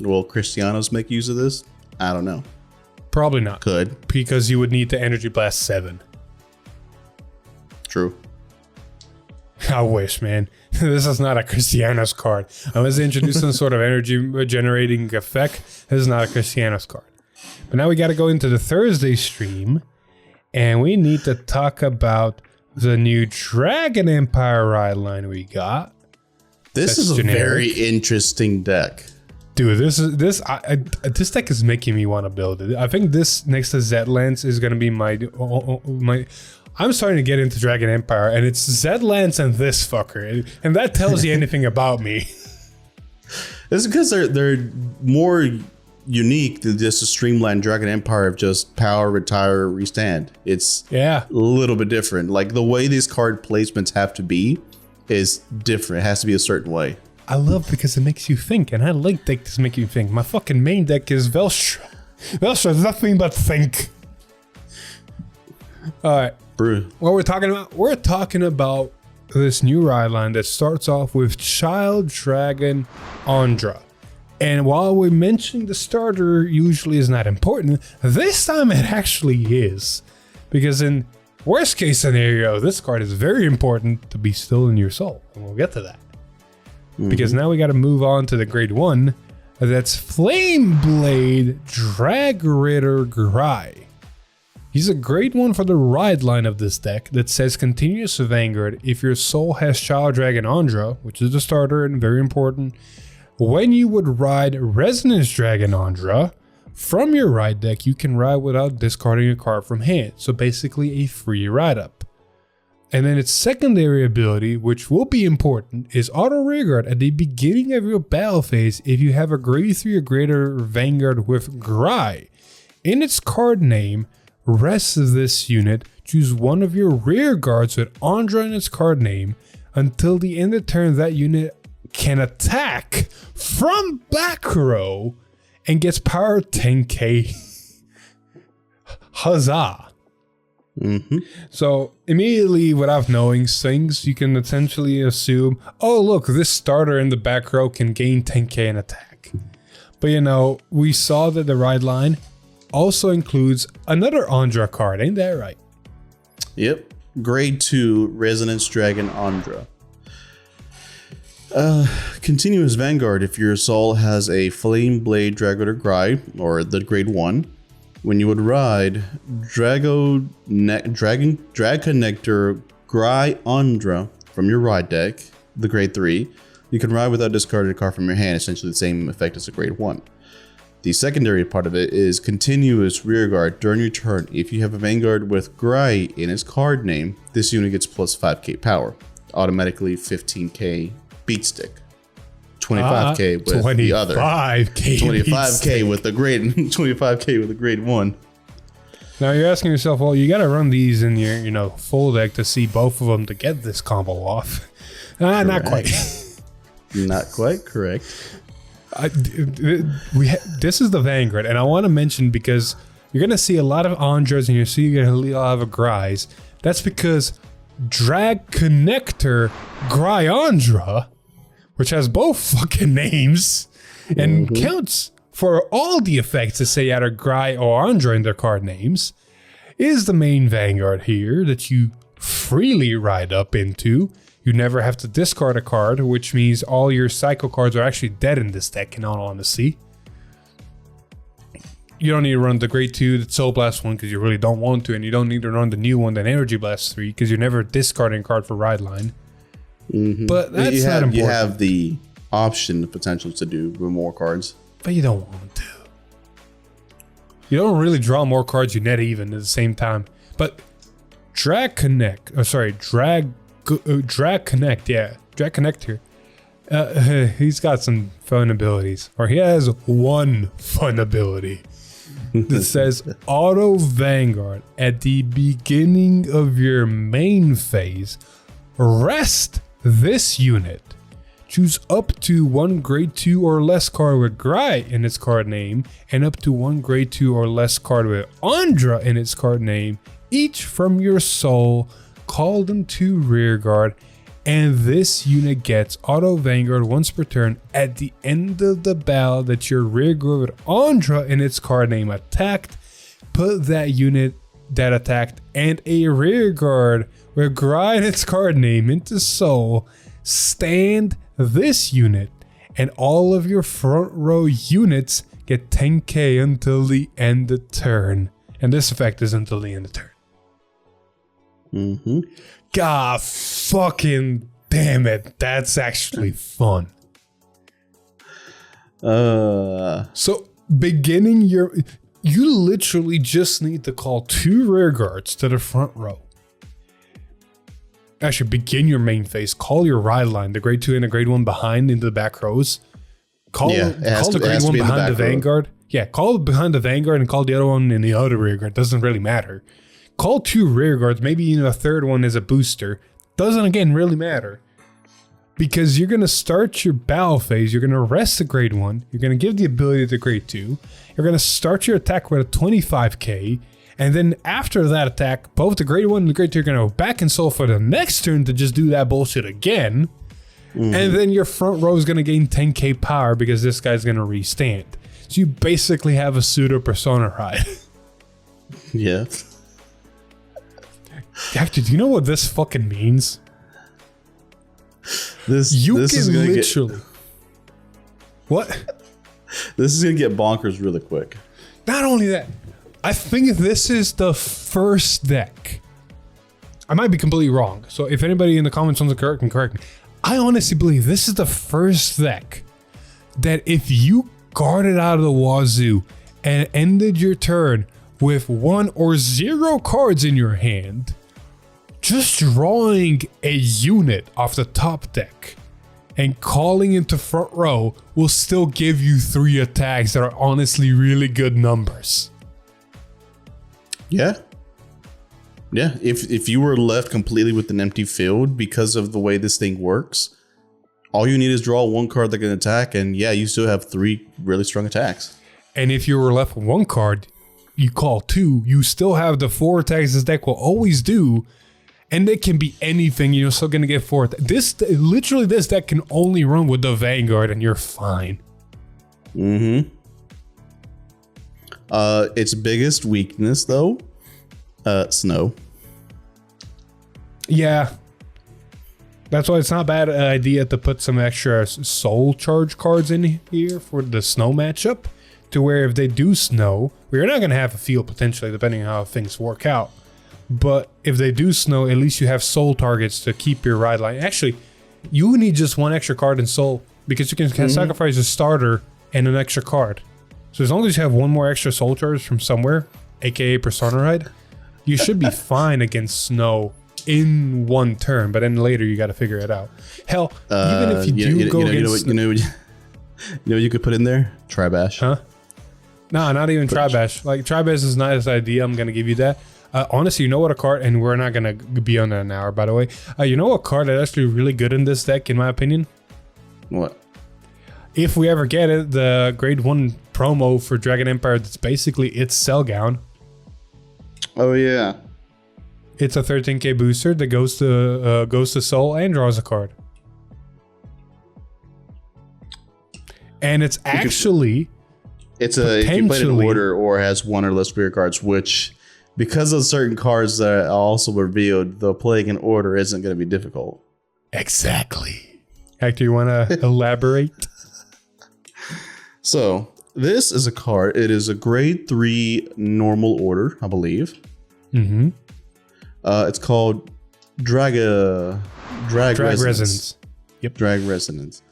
Will Cristianos make use of this? I don't know. Probably not. Could. Because you would need to Energy Blast 7. True. I wish, man. This is not a Cristianos card. Unless they introduce some sort of energy generating effect, this is not a Cristianos card. But now we got to go into the Thursday stream, and we need to talk about the new Dragon Empire ride line we got. This is a very interesting deck. Dude, this deck is making me want to build it. I think this next to Zedlance is going to be my... I'm starting to get into Dragon Empire, and it's Zedlance and this fucker. And that tells you anything about me. It's because they're more unique than just a streamlined Dragon Empire of just power, retire, restand. It's a little bit different. Like the way these card placements have to be is different. It has to be a certain way. I love because it makes you think, and I like decks to make you think. My fucking main deck is Velstra. Velstra's nothing but think. Alright. What we're talking about? We're talking about this new ride line that starts off with Child Dragon Andra. And while we're mentioning the starter usually is not important, this time it actually is. Because in worst case scenario, this card is very important to be still in your soul. And we'll get to that. Because now we got to move on to the grade 1. That's Flameblade Drag Ritter Grai. He's a grade 1 for the ride line of this deck that says continuous Vanguard if your soul has Child Dragon Andra, which is the starter and very important. When you would ride Resonance Dragon Andra, from your ride deck you can ride without discarding a card from hand. So basically a free ride up. And then its secondary ability, which will be important, is auto rearguard at the beginning of your battle phase if you have a grade 3 or greater Vanguard with Grai. In its card name, rest of this unit, choose one of your rear guards with Andra in its card name. Until the end of turn, that unit can attack from back row and gets power 10k. Huzzah. So immediately without knowing things, you can essentially assume, oh look, this starter in the back row can gain 10k in attack. But you know, we saw that the ride line also includes another Andra card, ain't that right? Yep. Grade 2 Resonance Dragon Andra. Continuous Vanguard if your soul has a Flameblade Dragritter Grai, or the grade 1. When you would ride Drag Connector Grai Andra from your ride deck, the grade 3, you can ride without discarding a card from your hand, essentially the same effect as a grade 1. The secondary part of it is continuous rearguard during your turn. If you have a Vanguard with Grai in its card name, this unit gets plus 5k power, automatically 15k beat stick. 25k with the other. 25k with the grade 25k with the grade 1. Now you're asking yourself, well, you gotta run these in your full deck to see both of them to get this combo off. Not quite. Not quite correct. This is the Vanguard, and I want to mention because you're gonna see a lot of Andras and you're gonna see a lot of Grais. That's because Drag Connector Gryandra, which has both fucking names and counts for all the effects that say either Gry or Andra in their card names, is the main Vanguard here that you freely ride up into. You never have to discard a card, which means all your Psycho cards are actually dead in this deck, in all honesty. You don't need to run the Grade 2, the Soul Blast one, because you really don't want to, and you don't need to run the new one, the Energy Blast 3, because you're never discarding a card for Ride Line. But that's not important. You have the option, the potential to do with more cards. But you don't want to. You don't really draw more cards, you net even at the same time. But Drag Connect, Drag Connect, yeah. Drag Connect here. He's got some fun abilities. Or he has one fun ability. That says Auto Vanguard at the beginning of your main phase. Rest this unit. Choose up to one Grade 2 or less card with Gry in its card name, and up to one Grade 2 or less card with Andra in its card name, each from your soul. Call them to rear guard, and this unit gets Auto Vanguard once per turn at the end of the battle that your rear guard with Andra in its card name attacked. Put that unit that attacked and a rear guard with Gry in its card name into soul. Stand this unit, and all of your front row units get 10k until the end of turn. And this effect is until the end of turn. God fucking damn it. That's actually fun. So beginning you literally just need to call 2 rear guards to the front row. Actually, begin your main phase. Call your ride line, the Grade 2 and the Grade 1 behind into the back rows. Call the Grade 1 behind the Vanguard. Yeah, call behind the Vanguard and call the other one in the other rear guard. Doesn't really matter. Call 2 rear guards. Maybe even a third one as a booster. Doesn't, again, really matter. Because you're going to start your battle phase. You're going to rest the Grade 1. You're going to give the ability to Grade 2. You're going to start your attack with a 25k. And then after that attack, both the Grade 1 and the Grade 2 are going to go back and soul for the next turn to just do that bullshit again. And then your front row is going to gain 10k power because this guy's going to restand. So you basically have a pseudo Persona ride. Yeah. Actually, do you know what this fucking means? This Can is gonna literally... What? This is going to get bonkers really quick. Not only that, I think this is the first deck. I might be completely wrong. So if anybody in the comments wants to correct me. I honestly believe this is the first deck that if you guarded out of the wazoo and ended your turn with 1 or 0 cards in your hand, just drawing a unit off the top deck and calling into front row will still give you 3 attacks that are honestly really good numbers. Yeah. Yeah. If you were left completely with an empty field because of the way this thing works, all you need is draw 1 card that can attack, and yeah, you still have 3 really strong attacks. And if you were left with 1 card, you call 2, you still have the 4 attacks this deck will always do, and it can be anything, you're still gonna get 4. This deck can only run with the Vanguard and you're fine. Its biggest weakness though, snow. Yeah. That's why it's not a bad idea to put some extra soul charge cards in here for the snow matchup, to where if they do snow, we're not going to have a field potentially depending on how things work out. But if they do snow, at least you have soul targets to keep your ride line. Actually, you need just 1 extra card in soul because you can sacrifice a starter and an extra card. So as long as you have 1 more extra soul charge from somewhere, aka Persona Ride, you should be fine against snow in 1 turn, but then later you got to figure it out. Hell, even if you go against... You know what you could put in there? Tribash. Huh? Nah, not even Tribash. Like, Tribash is not his idea. I'm going to give you that. Honestly, you know what a card... And we're not going to be on that an hour, by the way. You know what card that's actually really good in this deck, in my opinion? What? If we ever get it, the Grade 1 promo for Dragon Empire, that's basically its Cell Gown. Oh, yeah. It's a 13k booster that goes to Soul and draws a card. And it's actually... It's if you play in order or has one or less rear cards, which, because of certain cards that are also revealed, the playing in order isn't going to be difficult. Exactly. Hector, you want to elaborate? So, this is a card. It is a grade 3 normal order, I believe. Mm-hmm. It's called Drag Resonance. Yep. Drag Resonance.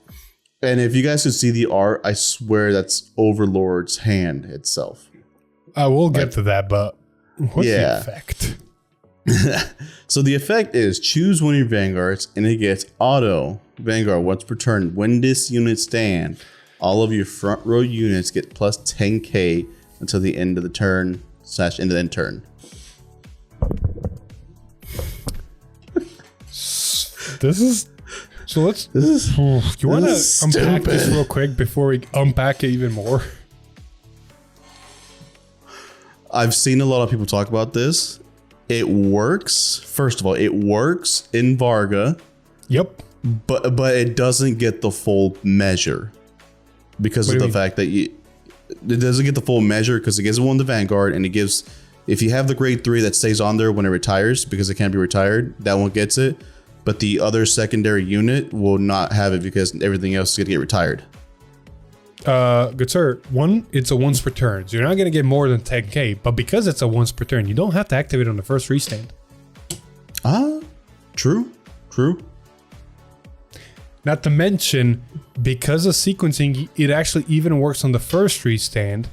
And if you guys could see the art, I swear that's Overlord's hand itself. We'll get to that, but what's the effect? So the effect is choose one of your Vanguards, and it gets auto Vanguard once per turn. When this unit stands, all of your front row units get plus 10k until the end of the turn / end of the end turn. This is... So let's... you want to unpack this real quick before we unpack it even more? I've seen a lot of people talk about this. It works. First of all, it works in Varga. Yep. But it doesn't get the full measure because of the fact that it doesn't get the full measure because it gives one to Vanguard, and it gives, if you have the grade 3 that stays on there when it retires because it can't be retired, that one gets it. But the other secondary unit will not have it because everything else is going to get retired. Good sir. It's a once per turn. So you're not going to get more than 10k, but because it's a once per turn, you don't have to activate on the first restand. True. Not to mention, because of sequencing, it actually even works on the first restand.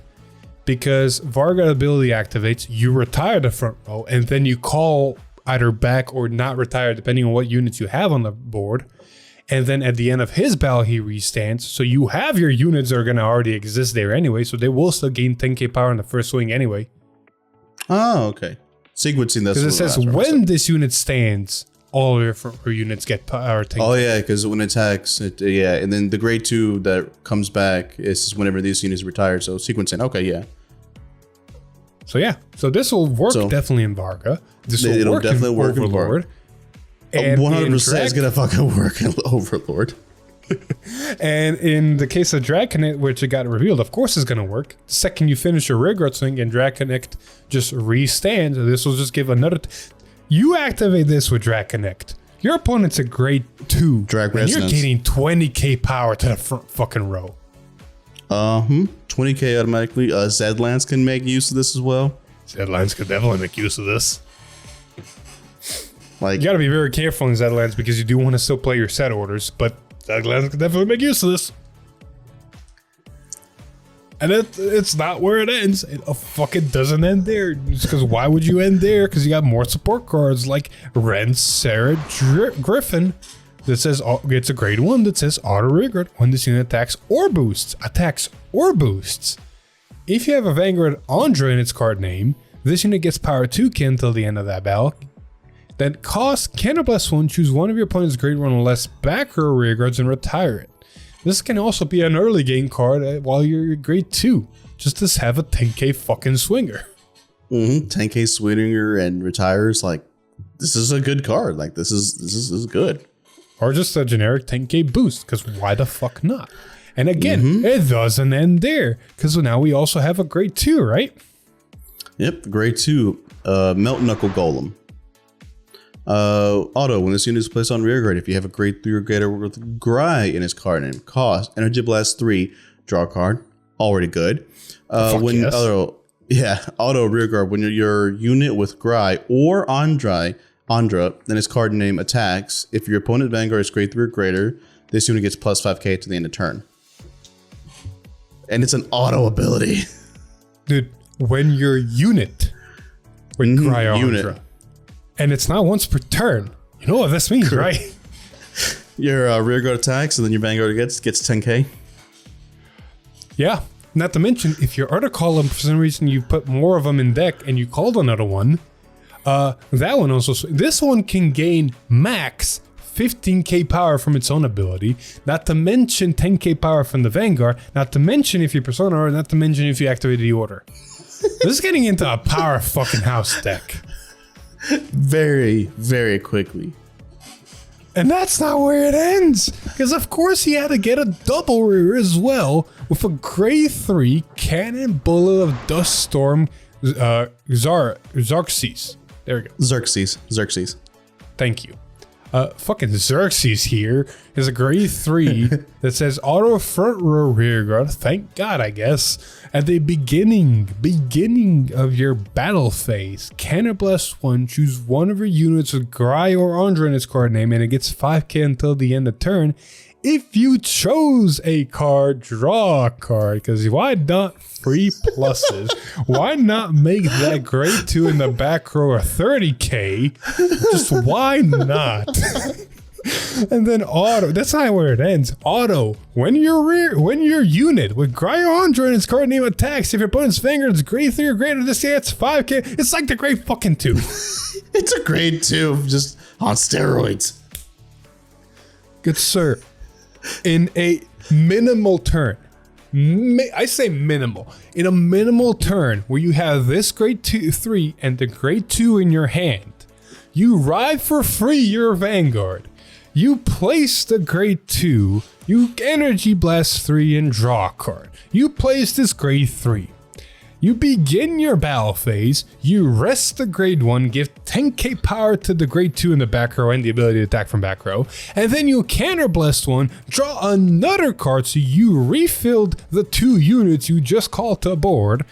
Because Varga ability activates, you retire the front row, and then you call either back or not retire, depending on what units you have on the board. And then at the end of his battle, he restands. So you have your units that are going to already exist there anyway, so they will still gain 10k power in the first swing anyway. Oh, okay. Sequencing, that's because it says when this unit stands, all of your front row units get power 10k. Oh yeah, because when it attacks, and then the grade 2 that comes back is whenever these units retire. So sequencing, okay, yeah. So yeah, so this will work definitely in Varga. It'll definitely work in Overlord. And 100% is gonna fucking work in Overlord. And in the case of Drag Connect, which it got revealed, of course it's gonna work. The second you finish your rearguard swing and Drag Connect just restands, this will just give another. You activate this with Drag Connect. Your opponent's a grade 2. Drag and Resonance. You're getting 20k power to the front fucking row. 20k automatically. Zedlands can make use of this as well. Zedlands could definitely make use of this. Like, you gotta be very careful in Zedlands because you do want to still play your set orders, but Zedlands could definitely make use of this. And it's not where it ends. It fucking doesn't end there. Because why would you end there? Because you got more support cards like Ren, Sarah, Griffin. That says it's a grade 1 that says auto rearguard when this unit attacks or boosts. If you have a Vanguard Andra in its card name, this unit gets power 2k until the end of that battle. Then cost +1, choose one of your opponent's grade 1 or less back row rearguards and retire it. This can also be an early game card while you're grade 2, just to have a 10k fucking swinger. 10k swinger and retires. Like, this is a good card. Like, this is good. Or just a generic 10k boost, because why the fuck not? And again, it doesn't end there, because now we also have a grade 2, right? Yep, grade 2, Melt Knuckle Golem. Auto, when this unit is placed on rearguard, if you have a grade 3 or greater with Gry in its card name, cost, Energy Blast 3, draw a card, already good. Auto rearguard, when your unit with Gry or Andra, then its card name attacks. If your opponent Vanguard is grade 3 or greater, this unit gets +5k to the end of turn. And it's an auto ability. Dude, when your unit with Gry or Andra, and it's not once per turn. You know what this means, right? Your rearguard attacks, and then your Vanguard gets 10k. Yeah. Not to mention, if your other column, for some reason, you put more of them in deck and you called another one, that one also, this one can gain max 15k power from its own ability, not to mention 10k power from the Vanguard, not to mention if you persona, or not to mention if you activate the order. This is getting into a power fucking house deck. very, very quickly. And that's not where it ends, because of course he had to get a double rear as well with a grade 3 cannon bullet of Dust Storm Xerxes. There we go. Xerxes. Thank you. Fucking Xerxes here is a grade 3 that says auto front row rear guard. Thank God, I guess. At the beginning of your battle phase, Cannon Blast 1, choose one of your units with Gry or Andre in its card name, and it gets 5k until the end of turn. If you chose a card, draw a card, because why not free pluses? Why not make that grade 2 in the back row a 30k? Just why not? And then auto, that's not where it ends. Auto, when your unit with Gryer Andre and its card name attacks, if your opponent's Vanguard is grade 3 or greater, this gets 5k. It's like the grade fucking 2. It's a grade 2, just on steroids. Good sir. In a minimal turn, I say minimal, in a minimal turn where you have this grade 3 and the grade 2 in your hand, you ride for free your Vanguard. You place the grade 2, you energy blast 3 and draw a card. You place this grade 3. You begin your battle phase, you rest the grade 1, give 10k power to the grade 2 in the back row and the ability to attack from back row, and then you counter blast 1, draw another card so you refilled the 2 units you just called to board,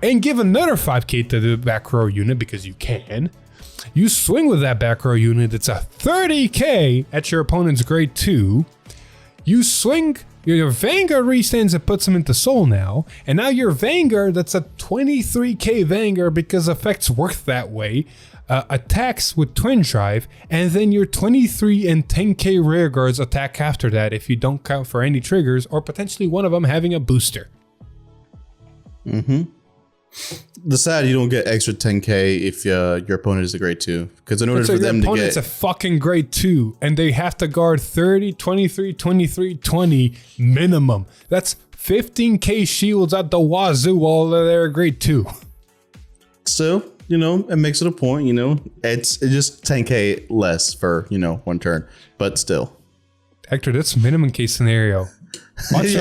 and give another 5k to the back row unit because you can. You swing with that back row unit, it's a 30k at your opponent's grade 2. You swing, your Vanguard restands and puts him into soul now, and now your Vanguard, that's a 23k Vanguard because effects work that way, attacks with Twin Drive, and then your 23 and 10k rear guards attack after that if you don't count for any triggers or potentially one of them having a booster. The sad you don't get extra 10k if your opponent is a grade 2, because in order for them to get, opponent's a fucking grade 2 and they have to guard 30, 23, 23, 20 minimum. That's 15k shields at the wazoo while they're grade 2. So, it makes it a point, it's just 10k less for, one turn, but still. Hector, that's minimum case scenario. Watch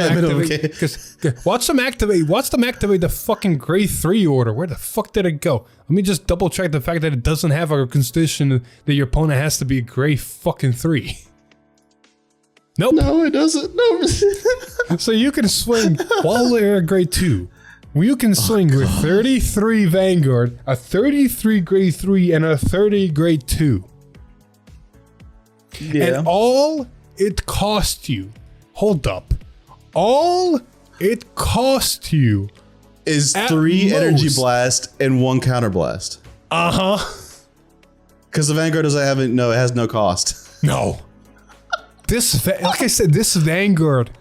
them activate the fucking grade 3 order. Where the fuck did it go? Let me just double check the fact that it doesn't have a condition that your opponent has to be a grade fucking 3. Nope. No, it doesn't. No. So you can swing while they're a grade 2. You can swing with 33 Vanguard, a 33 grade 3, and a 30 grade 2. Yeah. And all it cost you, hold up, all it cost you is 3 energy blast and 1 counter blast. Because the Vanguard doesn't have it. No, it has no cost. No. Like I said, this Vanguard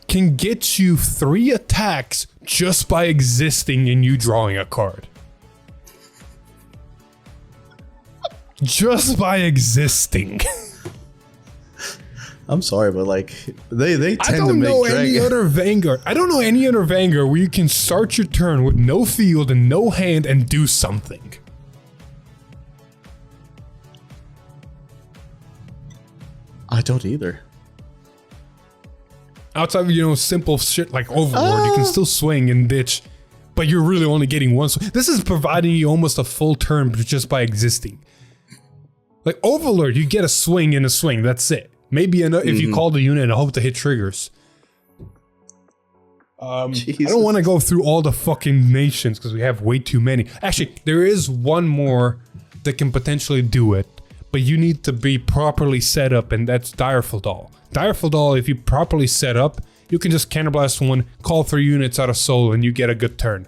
can get you 3 attacks just by existing and you drawing a card. Just by existing. I'm sorry, but they tend to make any other Vanguard. I don't know any other Vanguard where you can start your turn with no field and no hand and do something. I don't either. Outside of, simple shit like Overlord, you can still swing and ditch, but you're really only getting one swing. This is providing you almost a full turn just by existing. Like Overlord, you get a swing and a swing, that's it. Maybe if you call the unit and hope to hit triggers. I don't want to go through all the fucking nations because we have way too many. Actually, there is one more that can potentially do it, but you need to be properly set up, and that's Direful. Direful, if you properly set up, you can just counterblast 1, call 3 units out of soul, and you get a good turn.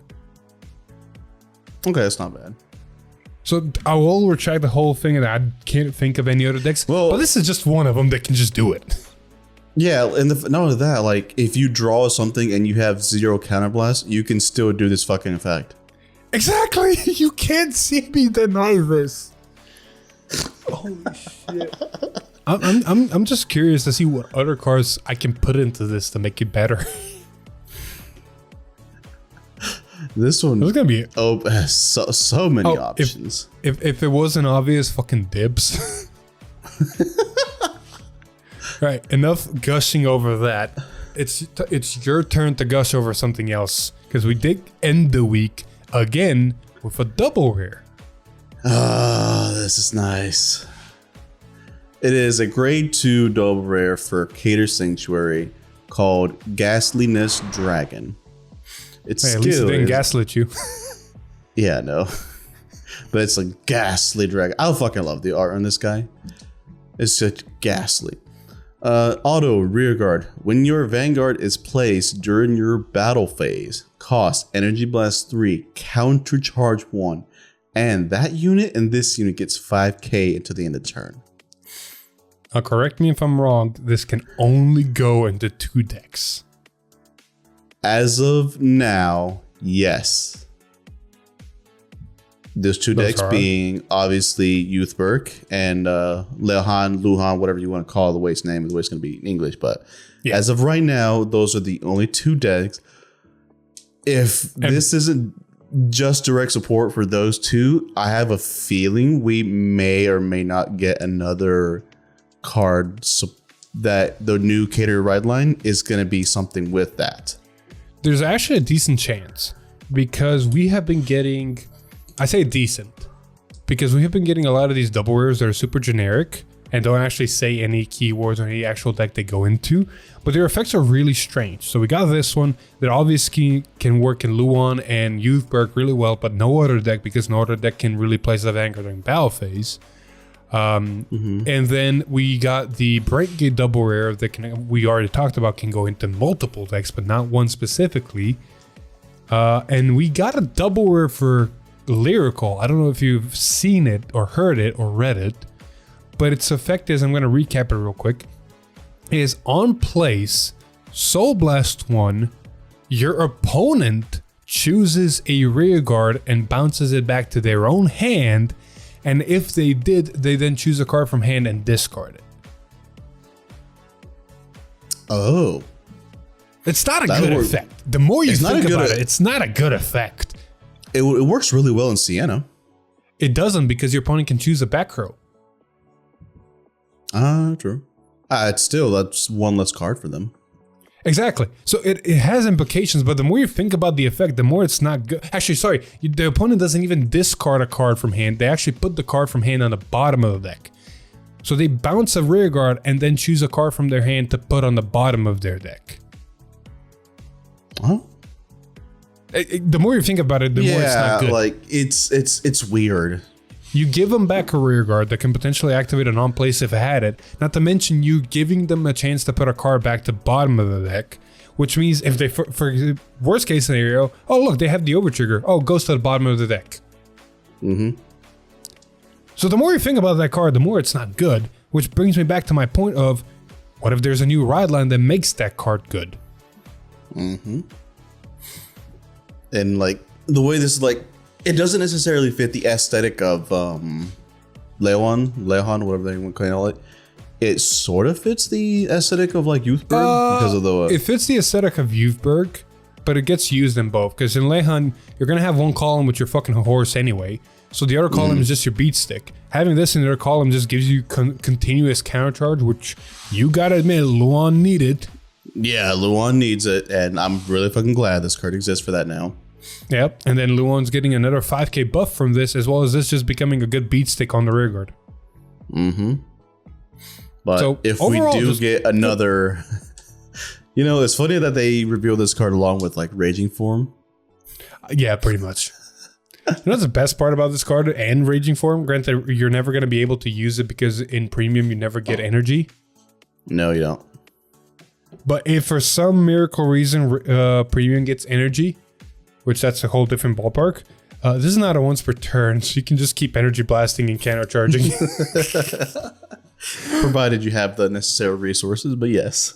Okay, that's not bad. So I will retract the whole thing, and I can't think of any other decks. Well, but this is just one of them that can just do it. Yeah, and not only that, if you draw something and you have 0 counterblast, you can still do this fucking effect. Exactly. You can't see me deny this. Holy shit. I'm just curious to see what other cards I can put into this to make it better. This one It's gonna be has so many Oh, options. if it wasn't obvious, fucking dibs. Right, enough gushing over that. It's your turn to gush over something else because we did end the week again with a double rare. Ah, this is nice. It is a grade 2 double rare for Cater Sanctuary called Ghastliness Dragon. Its Hey, at least it skill didn't is, gaslit you. yeah, no, but it's a ghastly dragon. I fucking love the art on this guy. It's such ghastly. Auto rearguard. When your Vanguard is placed during your battle phase, cost Energy Blast 3, counter charge 1, and that unit and this unit gets 5k until the end of the turn. Now, correct me if I'm wrong. This can only go into 2 decks. As of now, yes. Those two Those decks are? being obviously Youthberg and Luhan, whatever you want to call the way its name, the way it's going to be in English. But Yeah. as of right now, those are the only 2 decks. If this isn't just direct support for those 2, I have a feeling we may or may not get another card that the new Cater Ride line is going to be something with that. There's actually a decent chance because we have been getting, I say decent, because we have been getting a lot of these double rares that are super generic and don't actually say any keywords or any actual deck they go into, but their effects are really strange. So we got this one that obviously can work in Luan and Youthberg really well, but no other deck because no other deck can really place the Vanguard during battle phase. And then we got the Bright Gate double rare that we already talked about can go into multiple decks, but not one specifically. And we got a double rare for Lyrical. I don't know if you've seen it or heard it or read it, but its effect is, I'm going to recap it real quick, is on place, Soul Blast 1, your opponent chooses a rear guard and bounces it back to their own hand. And if they did, they then choose a card from hand and discard it. Oh. It's not a good effect. The more you think about it, it's not a good effect. It works really well in Sienna. It doesn't because your opponent can choose a back row. True. It's still, that's one less card for them. Exactly. So it has implications, but the more you think about the effect, the more it's not good. Actually, sorry, the opponent doesn't even discard a card from hand. They actually put the card from hand on the bottom of the deck. So they bounce a rear guard and then choose a card from their hand to put on the bottom of their deck. Huh? The more you think about it, the more it's not good. Like it's weird. You give them back a rear guard that can potentially activate an on-place if it had it, not to mention you giving them a chance to put a card back to bottom of the deck, which means if they, for worst case scenario, oh look, they have the overtrigger, oh, it goes to the bottom of the deck. So the more you think about that card, the more it's not good, which brings me back to my point of, what if there's a new ride line that makes that card good? And like, the way this is like, it doesn't necessarily fit the aesthetic of Leon, whatever they want to call it. It sort of fits the aesthetic of like Youthberg because of the. It fits the aesthetic of Youthberg, but it gets used in both. Because in Lehan, you're gonna have one column with your fucking horse anyway, so the other column is just your beat stick. Having this in the other column just gives you continuous counter charge, which you gotta admit, Luan needed. Yeah, Luan needs it, and I'm really fucking glad this card exists for that now. Yep, and then Luan's getting another 5k buff from this, as well as this just becoming a good beat stick on the rear guard. But So, if we overall, do just- get another, you know, it's funny that they revealed this card along with like Raging Form. Yeah, pretty much. You know what's the best part about this card and Raging Form? Granted, you're never going to be able to use it because in Premium you never get energy. No, you don't. But if for some miracle reason Premium gets energy, which that's a whole different ballpark, this is not a once per turn, so you can just keep energy blasting and counter charging. Provided you have the necessary resources, but yes.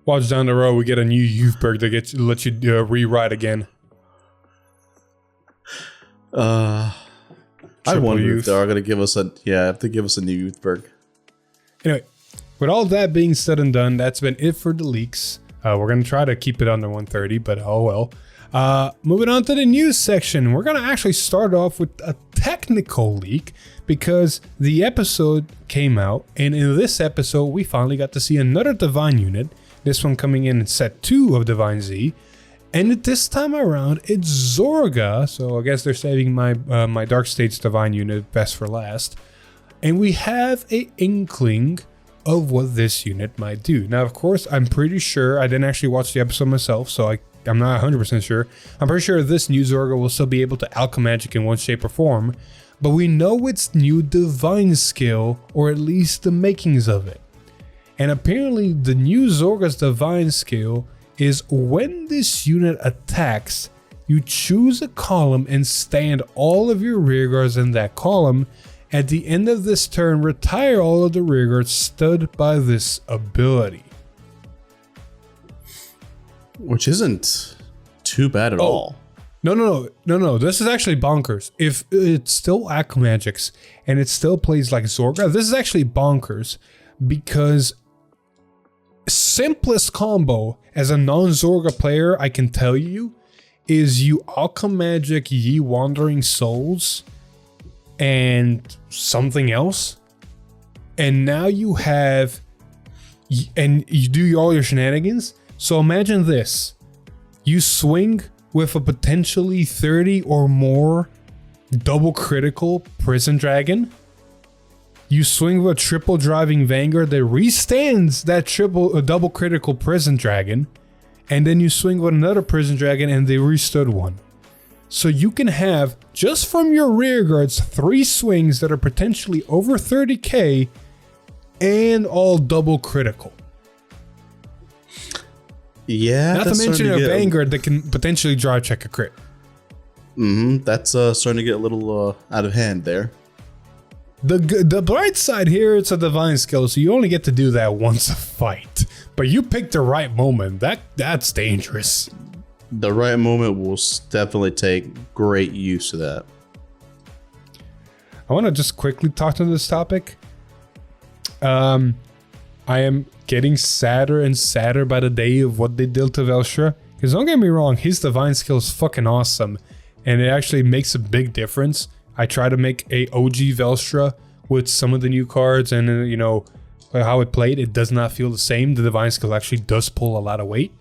Watch down the road, we get a new Youthberg that lets you re-ride again. I wonder youth. if they are going to give us a have to give us a new Youthberg. Anyway, with all that being said and done, that's been it for the leaks. We're going to try to keep it under 130, but oh well. Moving on to the news section, we're gonna actually start off with a technical leak because the episode came out, and in this episode we finally got to see another Divine unit. This one coming in set 2 of Divine Z, and this time around it's Zorga. So I guess they're saving my my Dark States Divine unit best for last, and we have a inkling of what this unit might do. Now, of course, I'm pretty sure I didn't actually watch the episode myself, so I'm not 100% sure. I'm pretty sure this new Zorga will still be able to alchemagic in one shape or form, but we know its new divine skill, or at least the makings of it. And apparently the new Zorga's divine skill is when this unit attacks, you choose a column and stand all of your rearguards in that column. At the end of this turn, retire all of the rearguards stood by this ability. Which isn't too bad at all. No. This is actually bonkers. If it still alchemagics and it still plays like Zorga, this is actually bonkers, because simplest combo as a non-Zorga player I can tell you is you alchemagic Ye Wandering Souls and something else, and now you have, and you do all your shenanigans. So imagine this: you swing with a potentially 30 or more double critical Prison Dragon, you swing with a triple driving Vanguard that restands that double critical Prison Dragon, and then you swing with another Prison Dragon and they restood one. So you can have, just from your rear guards, 3 swings that are potentially over 30k and all double critical. Yeah, not to mention a Vanguard that can potentially drive check a crit. That's starting to get a little out of hand there. The bright side here, it's a divine skill, so you only get to do that once a fight. But you pick the right moment. That's dangerous. The right moment will definitely take great use of that. I want to just quickly talk to this topic. I am getting sadder and sadder by the day of what they did to Velstra. Because don't get me wrong, his divine skill is fucking awesome, and it actually makes a big difference. I try to make a OG Velstra with some of the new cards, and you know how it played. It does not feel the same. The divine skill actually does pull a lot of weight.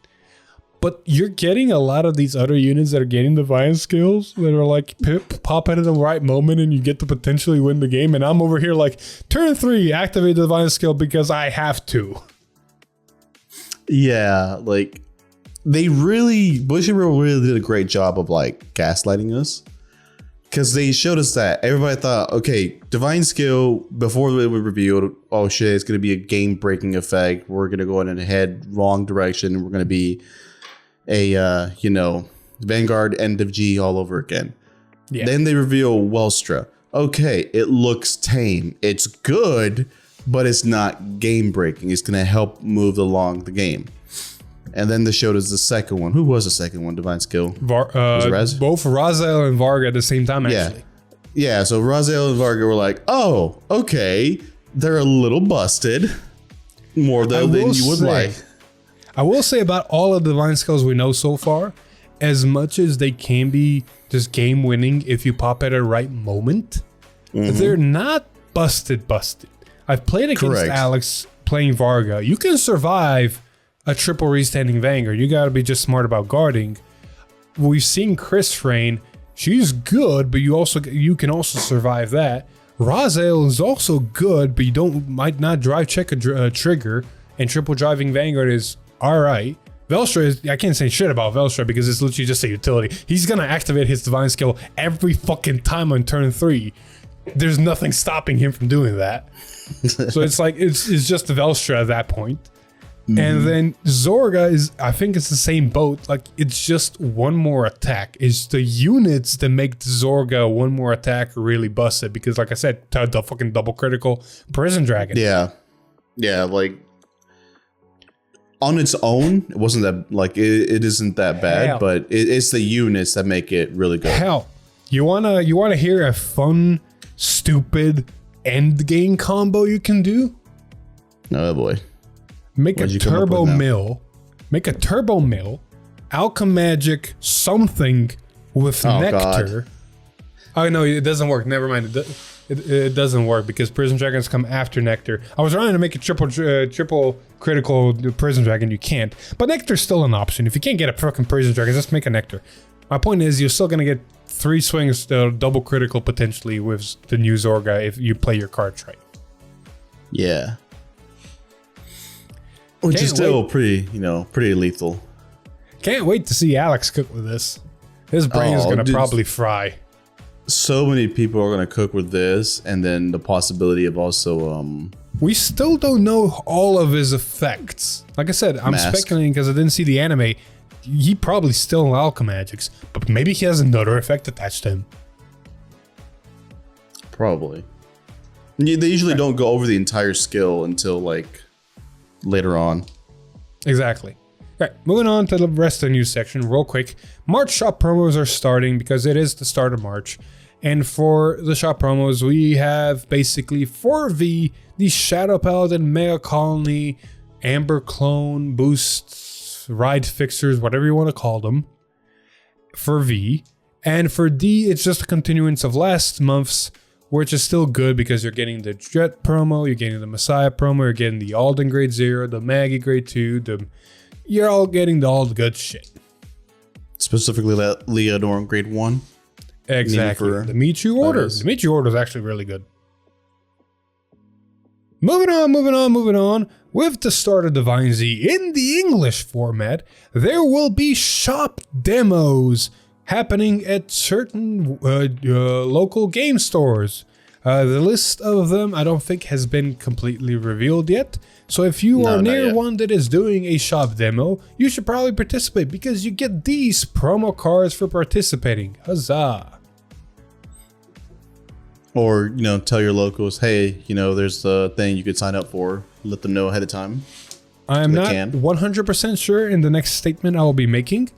But you're getting a lot of these other units that are getting divine skills that are like pop in at the right moment and you get to potentially win the game. And I'm over here like, turn 3, activate the divine skill because I have to. Yeah, like Bushiroad really did a great job of like gaslighting us. Because they showed us that everybody thought, okay, divine skill, before they were revealed, oh shit, it's going to be a game breaking effect. We're going to go in a head wrong direction. We're going to be a Vanguard end of G all over again. Yeah. Then they reveal Welstra. Okay, it looks tame. It's good, but it's not game breaking. It's gonna help move along the game. And then they showed us the second one. Who was the second one? Divine skill. Was it Raz? Both Raziel and Varga at the same time. Actually. Yeah. So Raziel and Varga were like, oh, okay, they're a little busted, more though than you would like. I will say about all of the divine skills we know so far, as much as they can be just game winning if you pop at a right moment, they're not busted. I've played against Alex playing Varga. You can survive a triple restanding Vanguard. You got to be just smart about guarding. We've seen Chris Frayne. She's good, but you can also survive that. Raziel is also good, but you might not drive check a trigger, and triple driving Vanguard is all right. Velstra is, I can't say shit about Velstra because it's literally just a utility. He's gonna activate his divine skill every fucking time on turn 3. There's nothing stopping him from doing that. So it's like it's just Velstra at that point. And then Zorga is, I think it's the same boat. Like, it's just one more attack. It's the units that make the Zorga one more attack really busted. Because like I said, the fucking double critical Prison Dragon. Yeah, like on its own, it wasn't that, like, it isn't that bad, but it's the units that make it really good. Hell, you wanna hear a fun, stupid end game combo you can do? Oh boy. Make a turbo mill Alchemagic something with Oh, nectar. God. Oh no, it doesn't work. Never mind. It doesn't work because Prison Dragons come after Nectar. I was trying to make a triple critical Prison Dragon. You can't. But Nectar's still an option. If you can't get a fucking Prison Dragon, just make a Nectar. My point is, you're still gonna get 3 swings, double critical potentially with the new Zorga if you play your cards right. Yeah. Which Can't is still wait. pretty lethal. Can't wait to see Alex cook with this. His brain's Oh, gonna dude. probably fry. So many people are gonna cook with this, and then the possibility of also We still don't know all of his effects. Like I said, I'm Mask. speculating because I didn't see the anime. He probably still Alchemagics, but maybe he has another effect attached to him. probably. They usually don't go over the entire skill until like later on. Exactly. All right, moving on to the rest of the news section real quick. March shop promos are starting because it is the start of March. And for the shop promos, we have basically for V, the Shadow Paladin, Mega Colony, Amber Clone, Boosts, Ride Fixers, whatever you want to call them, for V. And for D, it's just a continuance of last month's, which is still good because you're getting the Jet promo, you're getting the Messiah promo, you're getting the Alden Grade 0, the Maggie Grade 2, you're all getting all the good shit. Specifically, that Leonor grade 1. Exactly. for The Michu order. bonus. The Michu order is actually really good. Moving on. With the start of Divine Z in the English format, there will be shop demos happening at certain local game stores. The list of them I don't think has been completely revealed yet. So if you No, are not near yet. one that is doing a shop demo, you should probably participate because you get these promo cards for participating. Huzzah! Or, tell your locals, hey, there's the thing you could sign up for. Let them know ahead of time. I am They not can. 100% sure in the next statement I will be making,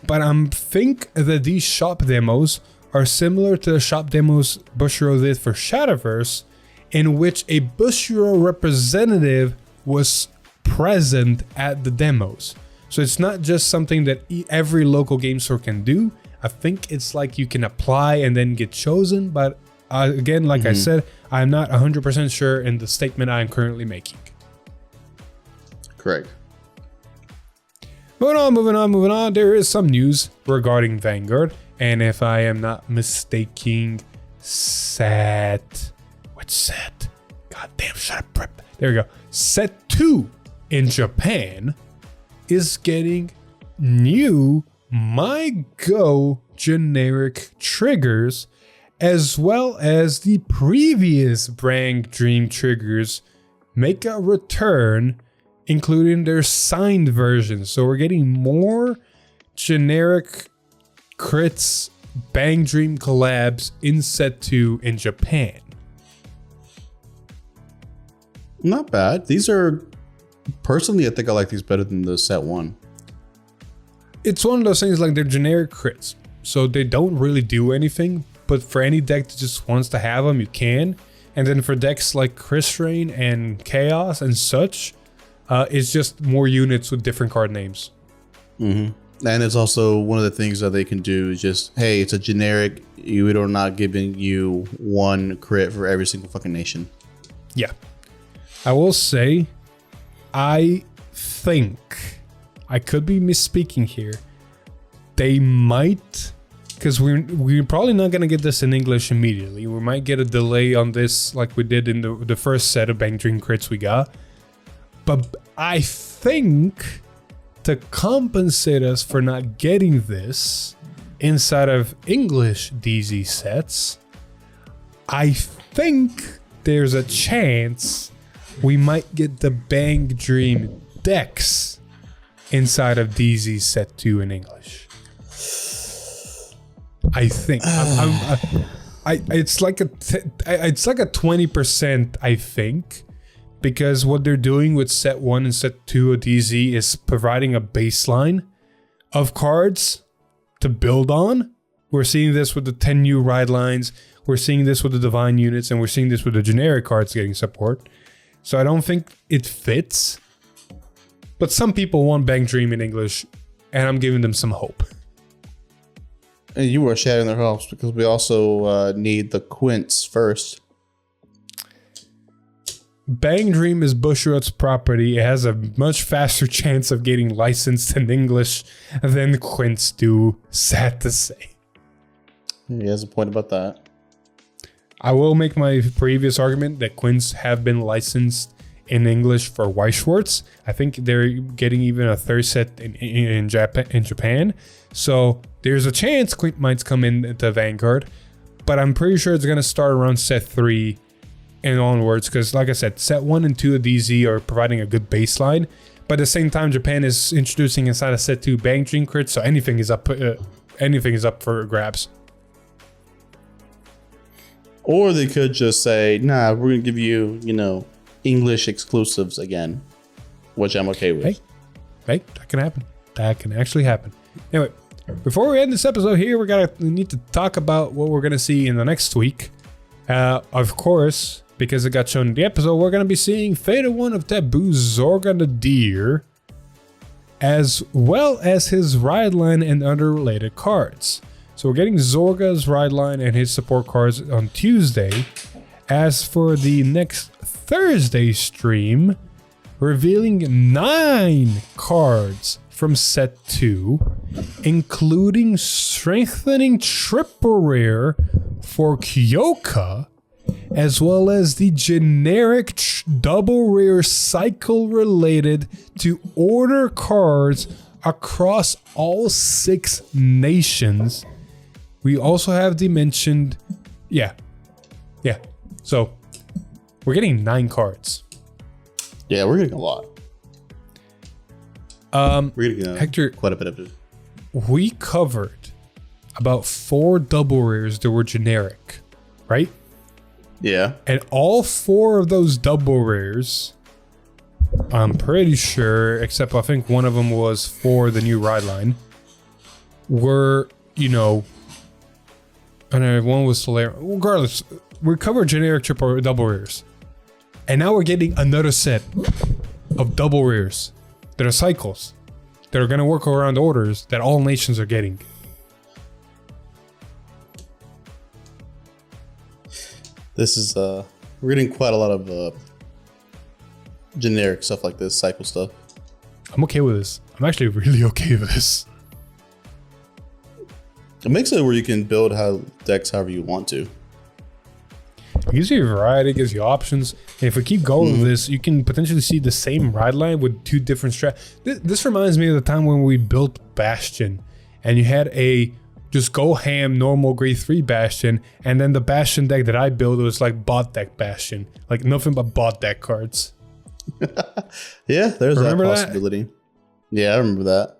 but I think that these shop demos are similar to the shop demos Bushiroad did for Shadowverse, in which a Bushiroad representative was present at the demos. So it's not just something that every local game store can do. I think it's like you can apply and then get chosen, but again, like I said, I'm not 100% sure in the statement I'm currently making. Correct. Moving on. There is some news regarding Vanguard. And if I am not mistaking, which set? God damn, shut up, prep. There we go. Set 2 in Japan is getting new My Go generic triggers, as well as the previous Brang Dream triggers make a return, including their signed versions. So we're getting more generic crits Bang Dream collabs in set 2 in Japan. Not bad. These are, personally, I think I like these better than the set 1. It's one of those things like they're generic crits. So they don't really do anything, but for any deck that just wants to have them, you can. And then for decks like Chris Rain and Chaos and such, it's just more units with different card names. And it's also one of the things that they can do is just, hey, it's a generic. We are not giving you one crit for every single fucking nation. Yeah. I will say, I think, I could be misspeaking here, they might, because we're probably not going to get this in English immediately. We might get a delay on this like we did in the first set of Bang Dream crits we got. But I think to compensate us for not getting this inside of English DZ sets, I think there's a chance we might get the Bang Dream decks inside of DZ set 2 in English. I think it's like a 20%, I think, because what they're doing with set 1 and set 2 of DZ is providing a baseline of cards to build on. We're seeing this with the 10 new ride lines, we're seeing this with the divine units, and we're seeing this with the generic cards getting support. So I don't think it fits. But some people want Bang Dream in English and I'm giving them some hope. And you are shattering their hopes because we also need the quints first. Bang Dream is Bushrot's property. It has a much faster chance of getting licensed in English than quints do, sad to say. He has a point about that. I will make my previous argument that quints have been licensed in English for Weisschwartz. I think they're getting even a third set in Japan. So there's a chance quint might come into Vanguard, but I'm pretty sure it's going to start around set 3 and onwards, because like I said, set 1 and 2 of DZ are providing a good baseline, but at the same time Japan is introducing inside of set 2 Bang Dream crits, so anything is up for grabs. Or they could just say, nah, we're gonna give you, English exclusives again, which I'm okay with. Hey, that can happen. That can actually happen. Anyway, before we end this episode here, we need to talk about what we're gonna see in the next week. Of course, because it got shown in the episode, we're going to be seeing Fatal 1 of Taboo's Zorga the Deer, as well as his ride line and other related cards. So we're getting Zorga's ride line and his support cards on Tuesday. As for the next Thursday stream, revealing 9 cards from set 2, including strengthening triple rare for Kyoka, as well as the generic double rare cycle related to order cards across all 6 nations. We also have the mentioned, yeah. So we're getting 9 cards. Yeah, we're getting a lot. We're getting Hector, quite a bit of it. We covered about 4 double rares that were generic, right? Yeah. And all 4 of those double rares, I'm pretty sure, except I think one of them was for the new ride line, were, and one was Solera. Regardless, we covered generic triple double rares. And now we're getting another set of double rares that are cycles that are going to work around orders that all nations are getting. This is we're getting quite a lot of generic stuff like this, cycle stuff. I'm okay with this. I'm actually really okay with this. It makes it where you can build decks however you want to. It gives you a variety, gives you options. And if we keep going with this, you can potentially see the same ride line with 2 different strats. This reminds me of the time when we built Bastion, and you had a just go ham normal grade 3 Bastion, and then the Bastion deck that I built was like bot deck Bastion, like nothing but bot deck cards. Yeah, there's Remember that possibility. Yeah, I remember that.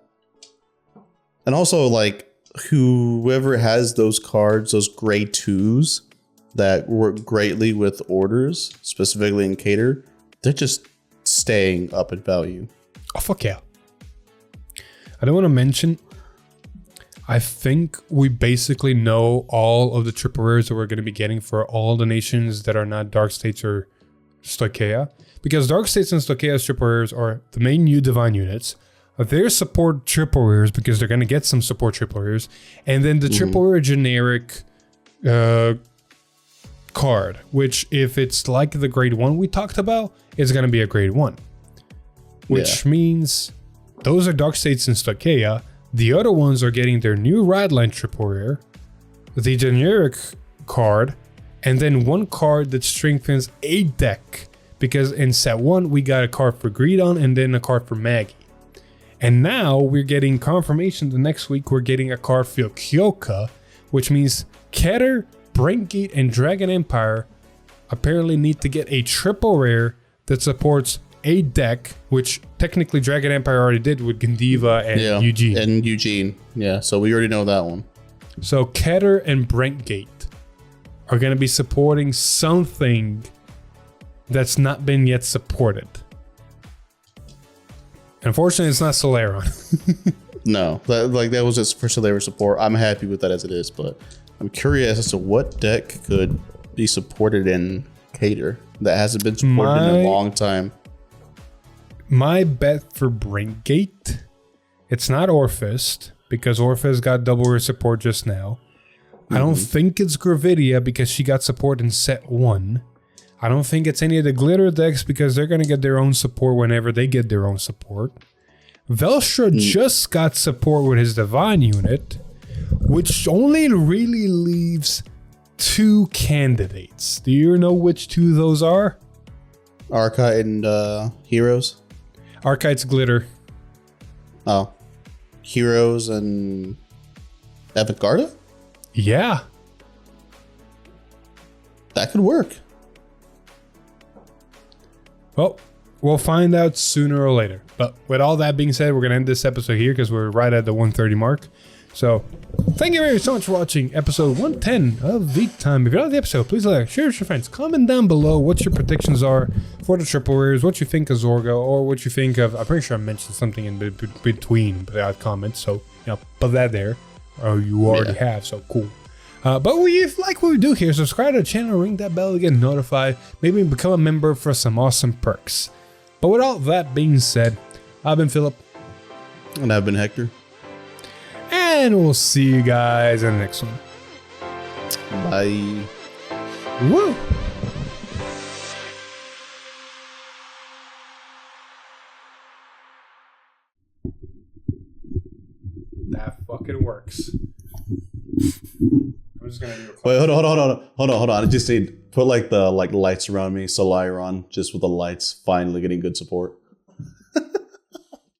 And also, like, whoever has those cards, those grade 2s that work greatly with orders, specifically in Cater, they're just staying up in value. Oh, fuck yeah. I don't want to mention, I think we basically know all of the triple rares that we're going to be getting for all the nations that are not Dark States or Stoicheia. Because Dark States and Stoicheia's triple rares are the main new divine units. Their support triple rares, because they're going to get some support triple rares. And then the triple rare generic card, which if it's like the grade 1 we talked about, is going to be a grade 1. Which means those are Dark States and Stoicheia. The other ones are getting their new ride line triple rare, the generic card, and then 1 card that strengthens a deck. Because in set 1, we got a card for Greedon and then a card for Maggie. And now we're getting confirmation the next week we're getting a card for Kyoka, which means Keter, Braincate, and Dragon Empire apparently need to get a triple rare that supports a deck, which technically Dragon Empire already did with Gandiva and Eugene. And Eugene. Yeah, so we already know that one. So Keter and Braincate are going to be supporting something that's not been yet supported. Unfortunately, it's not Solaron. No, that was just for Solera support. I'm happy with that as it is, but I'm curious as to what deck could be supported in Cater that hasn't been supported in a long time. My bet for Braincate It's not Orphist, because Orphist got double her support just now. I don't think it's Gravidia, because she got support in set 1. I don't think it's any of the Glitter decks, because they're going to get their own support whenever they get their own support. Velstra just got support with his Divine unit, which only really leaves 2 candidates. Do you know which 2 those are? Archite and Heroes. Archite's Glitter. Oh. Heroes and Vanguard? Yeah. That could work. Well, we'll find out sooner or later. But with all that being said, we're going to end this episode here because we're right at the 1:30 mark. So, thank you very so much for watching episode 110 of Veek Time. If you like the episode, please like, share it with your friends. Comment down below what your predictions are for the triple rares, what you think of Zorgo, or what you think of... I'm pretty sure I mentioned something in between the comments, so, put that there. Or you already have, so cool. But if you like what we do here, subscribe to the channel, ring that bell to get notified, maybe become a member for some awesome perks. But with all that being said, I've been Philip. And I've been Hector. And we'll see you guys in the next one. Bye. Woo! That fucking works. I'm just gonna do a Wait, hold on. I just need put like the lights around me, Solaron, just with the lights finally getting good support.